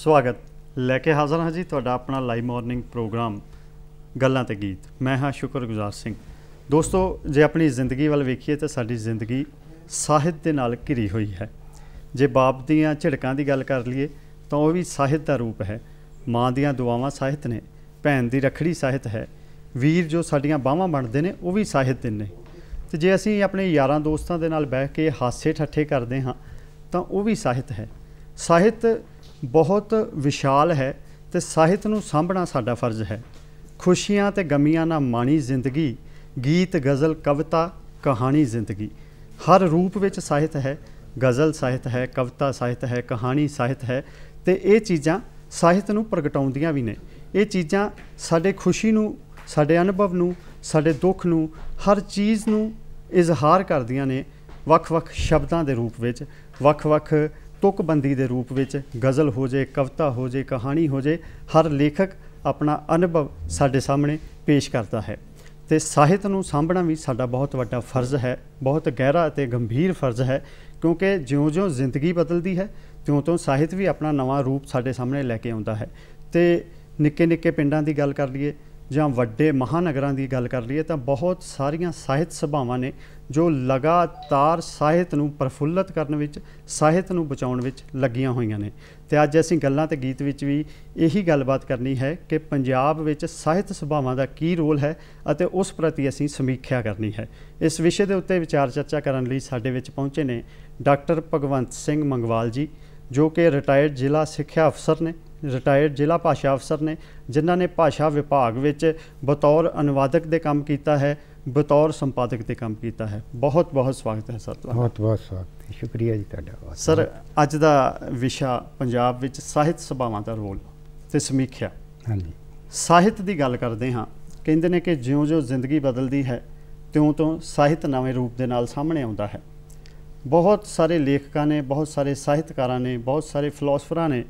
स्वागत लैके हाज़र हाँ जी तुहाडा अपना लाइव मॉर्निंग प्रोग्राम गल्लां ते गीत। मैं हाँ शुक्रगुजार सिंह। दोस्तों जे अपनी जिंदगी वाल वेखीए तो साडी जिंदगी ਸਾਹਿਤ ਦੇ ਨਾਲ ਘਿਰੀ ਹੋਈ है। जे बाप ਦੀਆਂ ਝਿੜਕਾਂ ਦੀ ਗੱਲ ਕਰ ਲਈਏ ਤਾਂ ਉਹ ਵੀ ਸਾਹਿਤ ਦਾ ਰੂਪ ਹੈ। ਮਾਂ ਦੀਆਂ ਦੁਆਵਾਂ ਸਾਹਿਤ ਨੇ, ਭੈਣ ਦੀ ਰੱਖੜੀ ਸਾਹਿਤ ਹੈ, ਵੀਰ ਜੋ ਸਾਡੀਆਂ ਬਾਹਾਂ ਬਣਦੇ ਨੇ ਉਹ ਵੀ ਸਾਹਿਤ ਦੇ ਨੇ। ਤੇ ਜੇ ਅਸੀਂ ਆਪਣੇ ਯਾਰਾਂ ਦੋਸਤਾਂ ਦੇ ਨਾਲ ਬੈਠ ਕੇ ਹਾਸੇ ਠੱਠੇ ਕਰਦੇ ਹਾਂ ਤਾਂ ਉਹ ਵੀ ਸਾਹਿਤ ਹੈ। ਸਾਹਿਤ ਬਹੁਤ ਵਿਸ਼ਾਲ ਹੈ ਤੇ ਸਾਹਿਤ ਨੂੰ ਸਾਂਭਣਾ ਸਾਡਾ ਫਰਜ਼ ਹੈ। ਖੁਸ਼ੀਆਂ ਤੇ ਗਮੀਆਂ ਨਾਲ ਮਾਣੀ ਜ਼ਿੰਦਗੀ, ਗੀਤ ਗਜ਼ਲ ਕਵਿਤਾ ਕਹਾਣੀ ਜ਼ਿੰਦਗੀ, हर रूप ਵਿੱਚ ਸਾਹਿਤ ਹੈ। ਗਜ਼ਲ ਸਾਹਿਤ ਹੈ, ਕਵਿਤਾ ਸਾਹਿਤ ਹੈ, ਕਹਾਣੀ ਸਾਹਿਤ ਹੈ ਤੇ ਇਹ ਚੀਜ਼ਾਂ ਸਾਹਿਤ ਨੂੰ ਪ੍ਰਗਟਾਉਂਦੀਆਂ ਵੀ ਨੇ। ਇਹ ਚੀਜ਼ਾਂ ਸਾਡੇ ਖੁਸ਼ੀ ਨੂੰ, ਸਾਡੇ ਅਨੁਭਵ ਨੂੰ, ਸਾਡੇ ਦੁੱਖ ਨੂੰ, ਹਰ ਚੀਜ਼ ਨੂੰ ਇਜ਼ਹਾਰ ਕਰਦੀਆਂ ਨੇ ਵੱਖ-ਵੱਖ ਸ਼ਬਦਾਂ ਦੇ ਰੂਪ ਵਿੱਚ, ਵੱਖ-ਵੱਖ ਤੁਕਬੰਦੀ ਦੇ ਰੂਪ ਵਿੱਚ। ਗਜ਼ਲ ਹੋ ਜੇ, ਕਵਿਤਾ ਹੋ ਜੇ, ਕਹਾਣੀ ਹੋ ਜੇ, ਹਰ ਲੇਖਕ ਆਪਣਾ ਅਨੁਭਵ ਸਾਡੇ ਸਾਹਮਣੇ ਪੇਸ਼ ਕਰਦਾ ਹੈ। ਤੇ ਸਾਹਿਤ ਨੂੰ ਸਾਂਭਣਾ ਵੀ ਸਾਡਾ ਬਹੁਤ ਵੱਡਾ ਫਰਜ਼ ਹੈ, ਬਹੁਤ ਗਹਿਰਾ ਅਤੇ ਗੰਭੀਰ ਫਰਜ਼ ਹੈ, ਕਿਉਂਕਿ ਜਿਉਂ-ਜਿਉਂ ਜ਼ਿੰਦਗੀ ਬਦਲਦੀ ਹੈ ਤਿਉਂ-ਤਿਉਂ ਸਾਹਿਤ ਵੀ ਆਪਣਾ ਨਵਾਂ ਰੂਪ ਸਾਡੇ ਸਾਹਮਣੇ ਲੈ ਕੇ ਆਉਂਦਾ ਹੈ। ਤੇ ਨਿੱਕੇ-ਨਿੱਕੇ ਪਿੰਡਾਂ ਦੀ ਗੱਲ ਕਰ ਲਈਏ ਜਾਂ ਵੱਡੇ ਮਹਾਨਗਰਾਂ ਦੀ ਗੱਲ ਕਰ ਲਈਏ ਤਾਂ ਬਹੁਤ ਸਾਰੀਆਂ ਸਾਹਿਤ ਸਭਾਵਾਂ ਨੇ ਜੋ ਲਗਾਤਾਰ ਸਾਹਿਤ ਨੂੰ ਪ੍ਰਫੁੱਲਤ ਕਰਨ ਵਿੱਚ, ਸਾਹਿਤ ਨੂੰ ਬਚਾਉਣ ਵਿੱਚ ਲੱਗੀਆਂ ਹੋਈਆਂ ਨੇ। ਤੇ ਅੱਜ ਅਸੀਂ ਗੱਲਾਂ ਤੇ ਗੀਤ ਵਿੱਚ ਵੀ ਇਹੀ ਗੱਲਬਾਤ ਕਰਨੀ ਹੈ ਕਿ ਪੰਜਾਬ ਵਿੱਚ ਸਾਹਿਤ ਸਭਾਵਾਂ ਦਾ ਕੀ ਰੋਲ ਹੈ ਅਤੇ ਉਸ ਪ੍ਰਤੀ ਅਸੀਂ ਸਮੀਖਿਆ ਕਰਨੀ ਹੈ। ਇਸ ਵਿਸ਼ੇ ਦੇ ਉੱਤੇ ਵਿਚਾਰ ਚਰਚਾ ਕਰਨ ਲਈ ਸਾਡੇ ਵਿੱਚ ਪਹੁੰਚੇ ਨੇ ਡਾਕਟਰ ਭਗਵੰਤ ਸਿੰਘ ਮੰਗਵਾਲ ਜੀ, ਜੋ ਕਿ ਰਿਟਾਇਰਡ ਜ਼ਿਲ੍ਹਾ ਸਿੱਖਿਆ ਅਫਸਰ ਨੇ, ਰਿਟਾਇਰਡ ਜ਼ਿਲ੍ਹਾ ਭਾਸ਼ਾ ਅਫਸਰ ਨੇ, ਜਿਨ੍ਹਾਂ ਨੇ ਭਾਸ਼ਾ ਵਿਭਾਗ ਵਿੱਚ ਬਤੌਰ ਅਨੁਵਾਦਕ ਦੇ ਕੰਮ ਕੀਤਾ ਹੈ, बतौर संपादक के काम किया है। बहुत बहुत स्वागत है सर। बहुत बहुत स्वागत है, शुक्रिया जी तुहाडा। सर अज का विषा पंजाब विच ਸਾਹਿਤ ਸਭਾਵਾਂ ਦਾ ਰੋਲ ਤੇ ਸਮੀਖਿਆ। हाँ जी, ਸਾਹਿਤ ਦੀ ਗੱਲ ਕਰਦੇ ਹਾਂ। ਕਹਿੰਦੇ ਨੇ ਕਿ ਜਿਉਂ-ਜਿਉਂ ਜ਼ਿੰਦਗੀ ਬਦਲਦੀ ਹੈ ਤਿਉਂ-ਤਿਉਂ ਸਾਹਿਤ ਨਵੇਂ ਰੂਪ ਦੇ ਨਾਲ ਸਾਹਮਣੇ ਆਉਂਦਾ ਹੈ। ਬਹੁਤ ਸਾਰੇ ਲੇਖਕਾਂ ਨੇ, ਬਹੁਤ ਸਾਰੇ ਸਾਹਿਤਕਾਰਾਂ ਨੇ, ਬਹੁਤ ਸਾਰੇ ਫਿਲਾਸਫਰਾਂ ਨੇ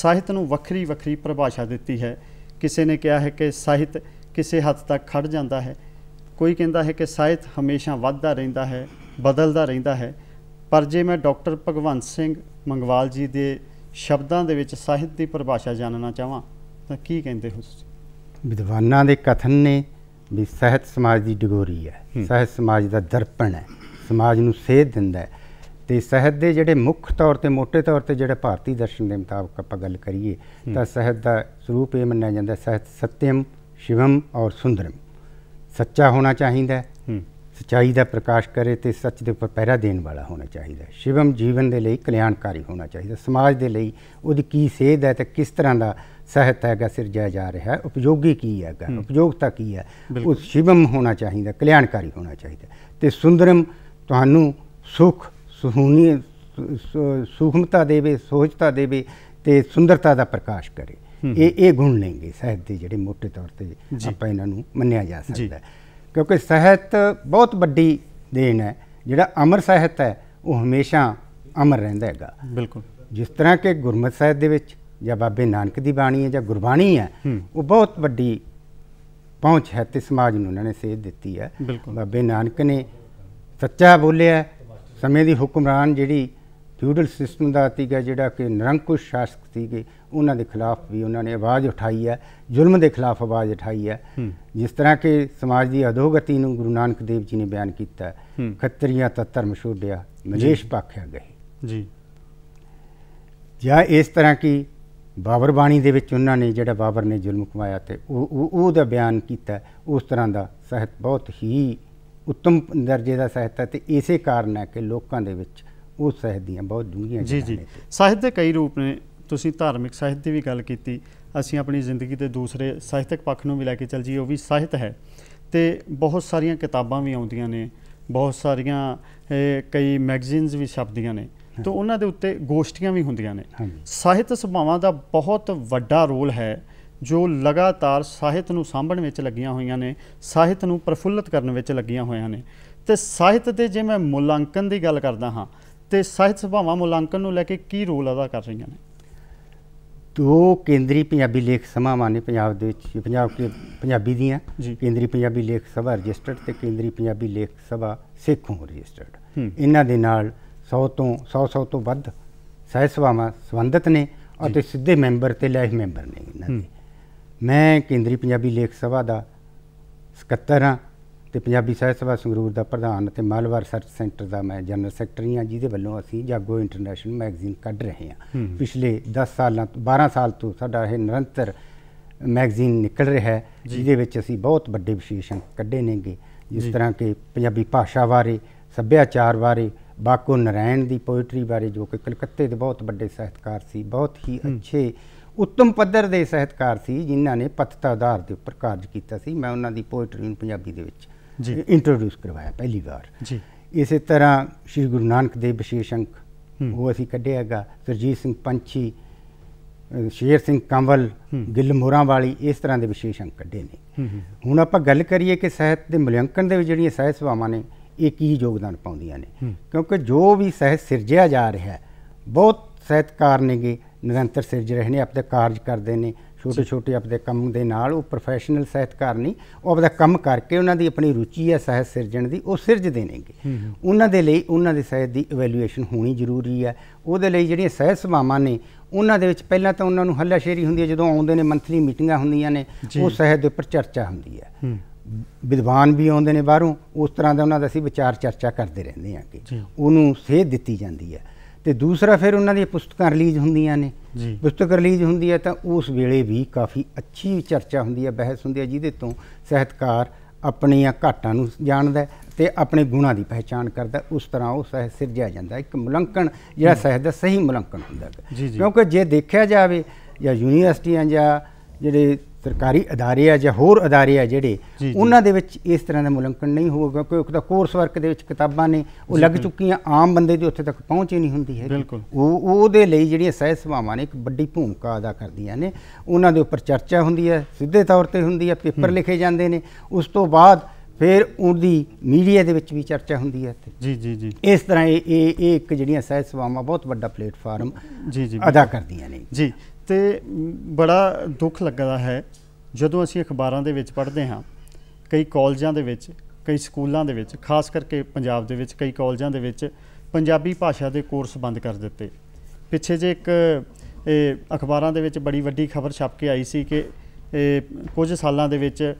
ਸਾਹਿਤ ਨੂੰ ਵੱਖਰੀ ਵੱਖਰੀ ਪਰਿਭਾਸ਼ਾ ਦਿੱਤੀ ਹੈ। ਕਿਸੇ ਨੇ ਕਿਹਾ ਹੈ ਕਿ ਸਾਹਿਤ ਕਿਸੇ ਹੱਦ ਤੱਕ ਖੜ ਜਾਂਦਾ ਹੈ, ਕੋਈ ਕਹਿੰਦਾ ਹੈ ਕਿ ਸਾਹਿਤ ਹਮੇਸ਼ਾ ਵੱਧਦਾ ਰਹਿੰਦਾ ਹੈ, ਬਦਲਦਾ ਰਹਿੰਦਾ ਹੈ। ਪਰ ਜੇ ਮੈਂ ਡਾਕਟਰ ਭਗਵੰਤ ਸਿੰਘ ਮੰਗਵਾਲ ਜੀ ਦੇ ਸ਼ਬਦਾਂ ਦੇ ਵਿੱਚ ਸਾਹਿਤ ਦੀ ਪਰਿਭਾਸ਼ਾ ਜਾਣਨਾ ਚਾਹਾਂ ਤਾਂ ਕੀ ਕਹਿੰਦੇ ਹੋ ਤੁਸੀਂ? ਵਿਦਵਾਨਾਂ ਦੇ ਕਥਨ ਨੇ ਵੀ ਸਾਹਿਤ ਸਮਾਜ ਦੀ ਡਗੋਰੀ ਹੈ, ਸਾਹਿਤ ਸਮਾਜ ਦਾ ਦਰਪਣ ਹੈ, ਸਮਾਜ ਨੂੰ ਸੇਧ ਦਿੰਦਾ ਹੈ। ਤੇ ਸਾਹਿਤ ਦੇ ਜਿਹੜੇ ਮੁੱਖ ਤੌਰ ਤੇ, ਮੋਟੇ ਤੌਰ ਤੇ ਜਿਹੜੇ ਭਾਰਤੀ ਦਰਸ਼ਨ ਦੇ ਮੁਤਾਬਕ ਆਪਾਂ ਗੱਲ ਕਰੀਏ ਤਾਂ ਸਾਹਿਤ ਦਾ ਸਰੂਪ ਇਹ ਮੰਨਿਆ ਜਾਂਦਾ ਸਾਹਿਤ ਸਤਿਅਮ, ਸ਼ਿਵਮ ਔਰ ਸੁੰਦਰਮ। ਸੱਚਾ ਹੋਣਾ ਚਾਹੀਦਾ, ਸੱਚਾਈ ਦਾ ਪ੍ਰਕਾਸ਼ ਕਰੇ ਤੇ ਸੱਚ ਦੇ ਉੱਪਰ ਪਹਿਰਾ ਦੇਣ ਵਾਲਾ ਹੋਣਾ ਚਾਹੀਦਾ। ਸ਼ਿਵਮ ਜੀਵਨ ਦੇ ਲਈ ਕਲਿਆਣਕਾਰੀ ਹੋਣਾ ਚਾਹੀਦਾ, ਸਮਾਜ ਦੇ ਲਈ ਉਹਦੀ ਕੀ ਸੇਧ ਹੈ ਤੇ ਕਿਸ ਤਰ੍ਹਾਂ ਦਾ ਸਾਹਿਤ ਹੈਗਾ ਸਿਰਜਿਆ ਜਾ ਰਿਹਾ ਹੈ, ਉਪਯੋਗੀ ਕੀ ਹੈਗਾ, ਉਪਯੋਗਤਾ ਕੀ ਹੈ, ਉਹ ਸ਼ਿਵਮ ਹੋਣਾ ਚਾਹੀਦਾ, ਕਲਿਆਣਕਾਰੀ ਹੋਣਾ ਚਾਹੀਦਾ। ਤੇ ਸੁੰਦਰਮ ਤੁਹਾਨੂੰ ਸੁਖ, ਸੁਹੂਣੀ, ਸੂਖਮਤਾ ਦੇਵੇ, ਸੋਚਤਾ ਦੇਵੇ ਤੇ ਸੁੰਦਰਤਾ ਦਾ ਪ੍ਰਕਾਸ਼ ਕਰੇ। ਇਹ ਗੁਣ ਲੈਂਗੇ ਸਾਹਿਤ ਦੇ ਜਿਹੜੇ ਮੋਟੇ ਤੌਰ ਤੇ ਆਪਾਂ ਇਹਨਾਂ ਨੂੰ ਮੰਨਿਆ ਜਾ ਸਕਦਾ। ਕਿਉਂਕਿ ਸਾਹਿਤ ਬਹੁਤ ਵੱਡੀ ਦੇਣ ਹੈ। ਜਿਹੜਾ ਅਮਰ ਸਾਹਿਤ ਹੈ ਉਹ ਹਮੇਸ਼ਾ ਅਮਰ ਰਹਿੰਦਾ ਹੈਗਾ। ਬਿਲਕੁਲ, ਜਿਸ ਤਰ੍ਹਾਂ ਕਿ ਗੁਰਮਤਿ ਸਾਹਿਤ ਦੇ ਵਿੱਚ ਜਾਂ ਬਾਬੇ ਨਾਨਕ ਦੀ ਬਾਣੀ ਹੈ ਜਾਂ ਗੁਰਬਾਣੀ ਹੈ, ਉਹ ਬਹੁਤ ਵੱਡੀ ਪਹੁੰਚ ਹੈ ਤੇ ਸਮਾਜ ਨੂੰ ਉਹਨਾਂ ਨੇ ਸੇਧ ਦਿੱਤੀ ਹੈ। ਬਾਬੇ ਨਾਨਕ ਨੇ ਸੱਚਾ ਬੋਲਿਆ। ਸਮੇਂ ਦੀ ਹੁਕਮਰਾਨ ਜਿਹੜੀ ਫਿਊਡਲ ਸਿਸਟਮ ਦਾ ਸੀਗਾ, ਜਿਹੜਾ ਕਿ ਨਿਰੰਕੁਸ਼ ਸ਼ਾਸਕ ਸੀਗੇ, ਉਹਨਾਂ ਦੇ ਖਿਲਾਫ ਵੀ ਉਹਨਾਂ ਨੇ ਆਵਾਜ਼ ਉਠਾਈ ਹੈ, ਜ਼ੁਲਮ ਦੇ ਖਿਲਾਫ ਆਵਾਜ਼ ਉਠਾਈ ਹੈ। ਜਿਸ ਤਰ੍ਹਾਂ ਕਿ ਸਮਾਜ ਦੀ ਅਧੋਗਤੀ ਨੂੰ ਗੁਰੂ ਨਾਨਕ ਦੇਵ ਜੀ ਨੇ ਬਿਆਨ ਕੀਤਾ, ਖੱਤਰੀਆਂ ਤਾਂ ਧਰਮ ਛੋੜਿਆ, ਮਲੇਸ਼ ਭਾਖਿਆ ਗਏ ਜੀ। ਜਾਂ ਇਸ ਤਰ੍ਹਾਂ ਕਿ ਬਾਬਰ ਬਾਣੀ ਦੇ ਵਿੱਚ ਉਹਨਾਂ ਨੇ, ਜਿਹੜਾ ਬਾਬਰ ਨੇ ਜ਼ੁਲਮ ਕਮਾਇਆ ਤੇ ਉਹਦਾ ਬਿਆਨ ਕੀਤਾ। ਉਸ ਤਰ੍ਹਾਂ ਦਾ ਸਾਹਿਤ ਬਹੁਤ ਹੀ ਉੱਤਮ ਦਰਜੇ ਦਾ ਸਾਹਿਤ ਹੈ ਤੇ ਇਸੇ ਕਾਰਨ ਹੈ ਕਿ ਲੋਕਾਂ ਦੇ ਵਿੱਚ ਉਹ ਸਾਹਿਤ ਦੀਆਂ ਬਹੁਤ ਡੂੰਘੀਆਂ ਜੀ ਸਾਹਿਤ ਦੇ ਕਈ ਰੂਪ ਨੇ। ਤੁਸੀਂ ਧਾਰਮਿਕ ਸਾਹਿਤ ਦੀ ਵੀ ਗੱਲ ਕੀਤੀ, ਅਸੀਂ ਆਪਣੀ ਜ਼ਿੰਦਗੀ ਦੇ ਦੂਸਰੇ ਸਾਹਿਤਕ ਪੱਖ ਨੂੰ ਵੀ ਲੈ ਕੇ ਚੱਲ ਜਾਈਏ, ਉਹ ਵੀ ਸਾਹਿਤ ਹੈ। ਤੇ ਬਹੁਤ ਸਾਰੀਆਂ ਕਿਤਾਬਾਂ ਵੀ ਆਉਂਦੀਆਂ ਨੇ, ਬਹੁਤ ਸਾਰੀਆਂ ਕਈ ਮੈਗਜ਼ੀਨਸ ਵੀ ਛਪਦੀਆਂ ਨੇ, ਤਾਂ ਉਹਨਾਂ ਦੇ ਉੱਤੇ ਗੋਸ਼ਟੀਆਂ ਵੀ ਹੁੰਦੀਆਂ ਨੇ। ਸਾਹਿਤ ਸਭਾਵਾਂ ਦਾ ਬਹੁਤ ਵੱਡਾ ਰੋਲ ਹੈ ਜੋ ਲਗਾਤਾਰ ਸਾਹਿਤ ਨੂੰ ਸਾਂਭਣ ਵਿੱਚ ਲੱਗੀਆਂ ਹੋਈਆਂ ਨੇ, ਸਾਹਿਤ ਨੂੰ ਪ੍ਰਫੁੱਲਤ ਕਰਨ ਵਿੱਚ ਲੱਗੀਆਂ ਹੋਈਆਂ ਨੇ। ਤੇ ਸਾਹਿਤ ਦੇ ਜੇ ਮੈਂ ਮੁਲਾਂਕਣ ਦੀ ਗੱਲ ਕਰਦਾ ਹਾਂ ਤੇ ਸਾਹਿਤ ਸਭਾਵਾਂ ਮੁਲਾਂਕਣ ਨੂੰ ਲੈ ਕੇ ਕੀ ਰੋਲ ਅਦਾ ਕਰ ਰਹੀਆਂ ਨੇ? ਦੋ ਕੇਂਦਰੀ ਪੰਜਾਬੀ ਲੇਖ ਸਭਾਵਾਂ ਨੇ ਪੰਜਾਬ ਦੇ ਵਿੱਚ, ਪੰਜਾਬੀ ਦੀਆਂ ਕੇਂਦਰੀ ਪੰਜਾਬੀ ਲੇਖ ਸਭਾ ਰਜਿਸਟਰਡ ਤੇ ਕੇਂਦਰੀ ਪੰਜਾਬੀ ਲੇਖ ਸਭਾ ਸੇਖੋਂ ਰਜਿਸਟਰਡ। ਇਹਨਾਂ ਦੇ ਨਾਲ 100 ਤੋਂ ਵੱਧ ਸਾਹਿਤ ਸਭਾਵਾਂ ਸੰਬੰਧਿਤ ਨੇ ਅਤੇ ਸਿੱਧੇ ਮੈਂਬਰ ਤੇ ਲਾਈਫ ਮੈਂਬਰ ਨੇ ਇਹਨਾਂ ਦੇ। ਮੈਂ ਕੇਂਦਰੀ ਪੰਜਾਬੀ ਲੇਖ ਸਭਾ ਦਾ ਸਕੱਤਰ ਹਾਂ ਤੇ ਪੰਜਾਬੀ ਸਾਹਿਤ ਸਭਾ ਸੰਗਰੂਰ ਦਾ ਪ੍ਰਧਾਨ ਅਤੇ ਮਾਲਵਾ ਰਿਸਰਚ ਸੈਂਟਰ ਦਾ ਮੈਂ ਜਨਰਲ ਸੈਕਟਰੀ ਹਾਂ, ਜਿਹਦੇ ਵੱਲੋਂ ਅਸੀਂ ਜਾਗੋ ਇੰਟਰਨੈਸ਼ਨਲ ਮੈਗਜ਼ੀਨ ਕੱਢ ਰਹੇ ਹਾਂ। ਪਿਛਲੇ 10 ਸਾਲਾਂ ਤੋਂ 12 ਸਾਲ ਤੋਂ ਸਾਡਾ ਇਹ ਨਿਰੰਤਰ ਮੈਗਜ਼ੀਨ ਨਿਕਲ ਰਿਹਾ ਹੈ, ਜਿਹਦੇ ਵਿੱਚ ਅਸੀਂ ਬਹੁਤ ਵੱਡੇ ਵਿਸ਼ੇਸ਼ਣ ਕੱਢੇ ਨੇਗੇ, ਜਿਸ ਤਰ੍ਹਾਂ ਕਿ ਪੰਜਾਬੀ ਭਾਸ਼ਾ ਬਾਰੇ, ਸੱਭਿਆਚਾਰ ਬਾਰੇ, ਬਾਕੋ ਨਾਰਾਇਣ ਦੀ ਪੋਇਟਰੀ ਬਾਰੇ, ਜੋ ਕਿ ਕਲਕੱਤੇ ਦੇ ਬਹੁਤ ਵੱਡੇ ਸਾਹਿਤਕਾਰ ਸੀ, ਬਹੁਤ ਹੀ ਅੱਛੇ ਉੱਤਮ ਪੱਧਰ ਦੇ ਸਾਹਿਤਕਾਰ ਸੀ, ਜਿਨ੍ਹਾਂ ਨੇ ਪੱਤਤਾ ਆਧਾਰ ਦੇ ਉੱਪਰ ਕਾਰਜ ਕੀਤਾ ਸੀ। ਮੈਂ ਉਹਨਾਂ ਦੀ ਪੋਇਟਰੀ ਨੂੰ ਪੰਜਾਬੀ ਦੇ ਵਿੱਚ ਇੰਟਰੋਡਿਊਸ ਕਰਵਾਇਆ ਪਹਿਲੀ ਵਾਰ। ਇਸੇ ਤਰ੍ਹਾਂ ਸ਼੍ਰੀ ਗੁਰੂ ਨਾਨਕ ਦੇਵ ਵਿਸ਼ੇਸ਼ ਅੰਕ ਉਹ ਅਸੀਂ ਕੱਢਿਆ ਹੈਗਾ। ਸੁਰਜੀਤ ਸਿੰਘ ਪੰਛੀ, ਸ਼ੇਰ ਸਿੰਘ ਕੰਵਲ, ਗਿੱਲ ਮੋਹਰਾਂ ਵਾਲੀ, ਇਸ ਤਰ੍ਹਾਂ ਦੇ ਵਿਸ਼ੇਸ਼ ਅੰਕ ਕੱਢੇ ਨੇ। ਹੁਣ ਆਪਾਂ ਗੱਲ ਕਰੀਏ ਕਿ ਸਾਹਿਤ ਦੇ ਮੁਲਾਂਕਣ ਦੇ ਵਿੱਚ ਜਿਹੜੀਆਂ ਸਾਹਿਤ ਸਭਾਵਾਂ ਨੇ ਇਹ ਕੀ ਯੋਗਦਾਨ ਪਾਉਂਦੀਆਂ ਨੇ, ਕਿਉਂਕਿ ਜੋ ਵੀ ਸਾਹਿਤ ਸਿਰਜਿਆ ਜਾ ਰਿਹਾ ਹੈ, ਬਹੁਤ ਸਾਹਿਤਕਾਰ ਨੇਗੇ ਨਿਰੰਤਰ ਸਿਰਜ ਰਹੇ ਨੇ, ਆਪਣੇ ਕਾਰਜ ਕਰਦੇ ਨੇ, ਛੋਟੇ ਛੋਟੇ ਆਪਣੇ ਕੰਮ ਦੇ ਨਾਲ। ਉਹ ਪ੍ਰੋਫੈਸ਼ਨਲ ਸਾਹਿਤਕਾਰ ਨਹੀਂ, ਉਹ ਆਪਣਾ ਕੰਮ ਕਰਕੇ ਉਹਨਾਂ ਦੀ ਆਪਣੀ ਰੁਚੀ ਹੈ ਸਾਹਿਤ ਸਿਰਜਣ ਦੀ, ਉਹ ਸਿਰਜਦੇ ਨੇਗੇ। ਉਹਨਾਂ ਦੇ ਲਈ ਉਹਨਾਂ ਦੇ ਸਾਹਿਤ ਦੀ ਇਵੈਲੂਏਸ਼ਨ ਹੋਣੀ ਜ਼ਰੂਰੀ ਹੈ। ਉਹਦੇ ਲਈ ਜਿਹੜੀਆਂ ਸਾਹਿਤ ਸਭਾਵਾਂ ਨੇ ਉਹਨਾਂ ਦੇ ਵਿੱਚ ਪਹਿਲਾਂ ਤਾਂ ਉਹਨਾਂ ਨੂੰ ਹੱਲਾਸ਼ੇਰੀ ਹੁੰਦੀ ਹੈ, ਜਦੋਂ ਆਉਂਦੇ ਨੇ ਮੰਥਲੀ ਮੀਟਿੰਗਾਂ ਹੁੰਦੀਆਂ ਨੇ, ਉਹ ਸਾਹਿਤ ਦੇ ਉੱਪਰ ਚਰਚਾ ਹੁੰਦੀ ਹੈ। ਵਿਦਵਾਨ ਵੀ ਆਉਂਦੇ ਨੇ ਬਾਹਰੋਂ, ਉਸ ਤਰ੍ਹਾਂ ਦਾ ਉਹਨਾਂ ਦਾ ਅਸੀਂ ਵਿਚਾਰ ਚਰਚਾ ਕਰਦੇ ਰਹਿੰਦੇ ਹਾਂ ਕਿ ਉਹਨੂੰ ਸੇਧ ਦਿੱਤੀ ਜਾਂਦੀ ਹੈ। ਤੇ ਦੂਸਰਾ ਫਿਰ ਉਹਨਾਂ ਦੀਆਂ ਪੁਸਤਕਾਂ ਰਿਲੀਜ਼ ਹੁੰਦੀਆਂ ਨੇ। ਪੁਸਤਕ ਰਿਲੀਜ਼ ਹੁੰਦੀ ਹੈ ਤਾਂ ਉਸ ਵੇਲੇ ਵੀ ਕਾਫੀ ਅੱਛੀ ਚਰਚਾ ਹੁੰਦੀ ਹੈ, ਬਹਿਸ ਹੁੰਦੀ ਹੈ, ਜਿਹਦੇ ਤੋਂ ਸਾਹਿਤਕਾਰ ਆਪਣੀਆਂ ਘਾਟਾਂ ਨੂੰ ਜਾਣਦਾ ਤੇ ਆਪਣੇ ਗੁਣਾਂ ਦੀ ਪਹਿਚਾਣ ਕਰਦਾ। ਉਸ ਤਰ੍ਹਾਂ ਉਹ ਸਾਹਿਤ ਸਿਰਜਿਆ ਜਾਂਦਾ। ਇੱਕ ਮੁਲਾਂਕਣ ਜਿਹੜਾ ਸਾਹਿਤ ਦਾ ਸਹੀ ਮੁਲਾਂਕਣ ਹੁੰਦਾ ਹੈ, ਕਿਉਂਕਿ ਜੇ ਦੇਖਿਆ ਜਾਵੇ ਜਾਂ ਯੂਨੀਵਰਸਿਟੀਆਂ ਜਾਂ ਜਿਹੜੇ ਸਰਕਾਰੀ ਅਦਾਰੇ ਆ ਜਾਂ ਹੋਰ ਅਦਾਰੇ ਆ ਜਿਹੜੇ, ਉਹਨਾਂ ਦੇ ਵਿੱਚ ਇਸ ਤਰ੍ਹਾਂ ਦਾ ਮੁਲਾਂਕਣ ਨਹੀਂ ਹੋਊਗਾ, ਕਿਉਂਕਿ ਤਾਂ ਕੋਰਸ ਵਰਕ ਦੇ ਵਿੱਚ ਕਿਤਾਬਾਂ ਨੇ ਉਹ ਲੱਗ ਚੁੱਕੀਆਂ, ਆਮ ਬੰਦੇ ਦੀ ਉੱਥੇ ਤੱਕ ਪਹੁੰਚ ਹੀ ਨਹੀਂ ਹੁੰਦੀ ਹੈ। ਉਹਦੇ ਲਈ ਜਿਹੜੀਆਂ ਸਾਹਿਤ ਸਭਾਵਾਂ ਨੇ ਇੱਕ ਵੱਡੀ ਭੂਮਿਕਾ ਅਦਾ ਕਰਦੀਆਂ ਨੇ। ਉਹਨਾਂ ਦੇ ਉੱਪਰ ਚਰਚਾ ਹੁੰਦੀ ਹੈ, ਸਿੱਧੇ ਤੌਰ 'ਤੇ ਹੁੰਦੀ ਹੈ, ਪੇਪਰ ਲਿਖੇ ਜਾਂਦੇ ਨੇ, ਉਸ ਤੋਂ ਬਾਅਦ ਫਿਰ ਉਹਦੀ ਮੀਡੀਆ ਦੇ ਵਿੱਚ ਵੀ ਚਰਚਾ ਹੁੰਦੀ ਹੈ। ਇਸ ਤਰ੍ਹਾਂ ਇਹ ਇੱਕ ਜਿਹੜੀਆਂ ਸਾਹਿਤ ਸਭਾਵਾਂ ਬਹੁਤ ਵੱਡਾ ਪਲੇਟਫਾਰਮ ਅਦਾ ਕਰਦੀਆਂ ਨੇ ਜੀ। ਤੇ ਬੜਾ ਦੁੱਖ ਲੱਗਦਾ ਹੈ ਜਦੋਂ ਅਸੀਂ ਅਖਬਾਰਾਂ ਦੇ ਵਿੱਚ ਪੜ੍ਹਦੇ ਹਾਂ, ਕਈ ਕਾਲਜਾਂ ਦੇ ਵਿੱਚ, ਕਈ ਸਕੂਲਾਂ ਦੇ ਵਿੱਚ, ਖਾਸ ਕਰਕੇ ਪੰਜਾਬ ਦੇ ਵਿੱਚ ਕਈ ਕਾਲਜਾਂ ਦੇ ਵਿੱਚ ਪੰਜਾਬੀ ਭਾਸ਼ਾ ਦੇ ਕੋਰਸ ਬੰਦ ਕਰ ਦਿੱਤੇ। ਪਿੱਛੇ ਜੇ ਇੱਕ ਅਖਬਾਰਾਂ ਦੇ ਵਿੱਚ ਬੜੀ ਵੱਡੀ ਖਬਰ ਛਪ ਕੇ ਆਈ ਸੀ ਕਿ ਕੁਝ ਸਾਲਾਂ ਦੇ ਵਿੱਚ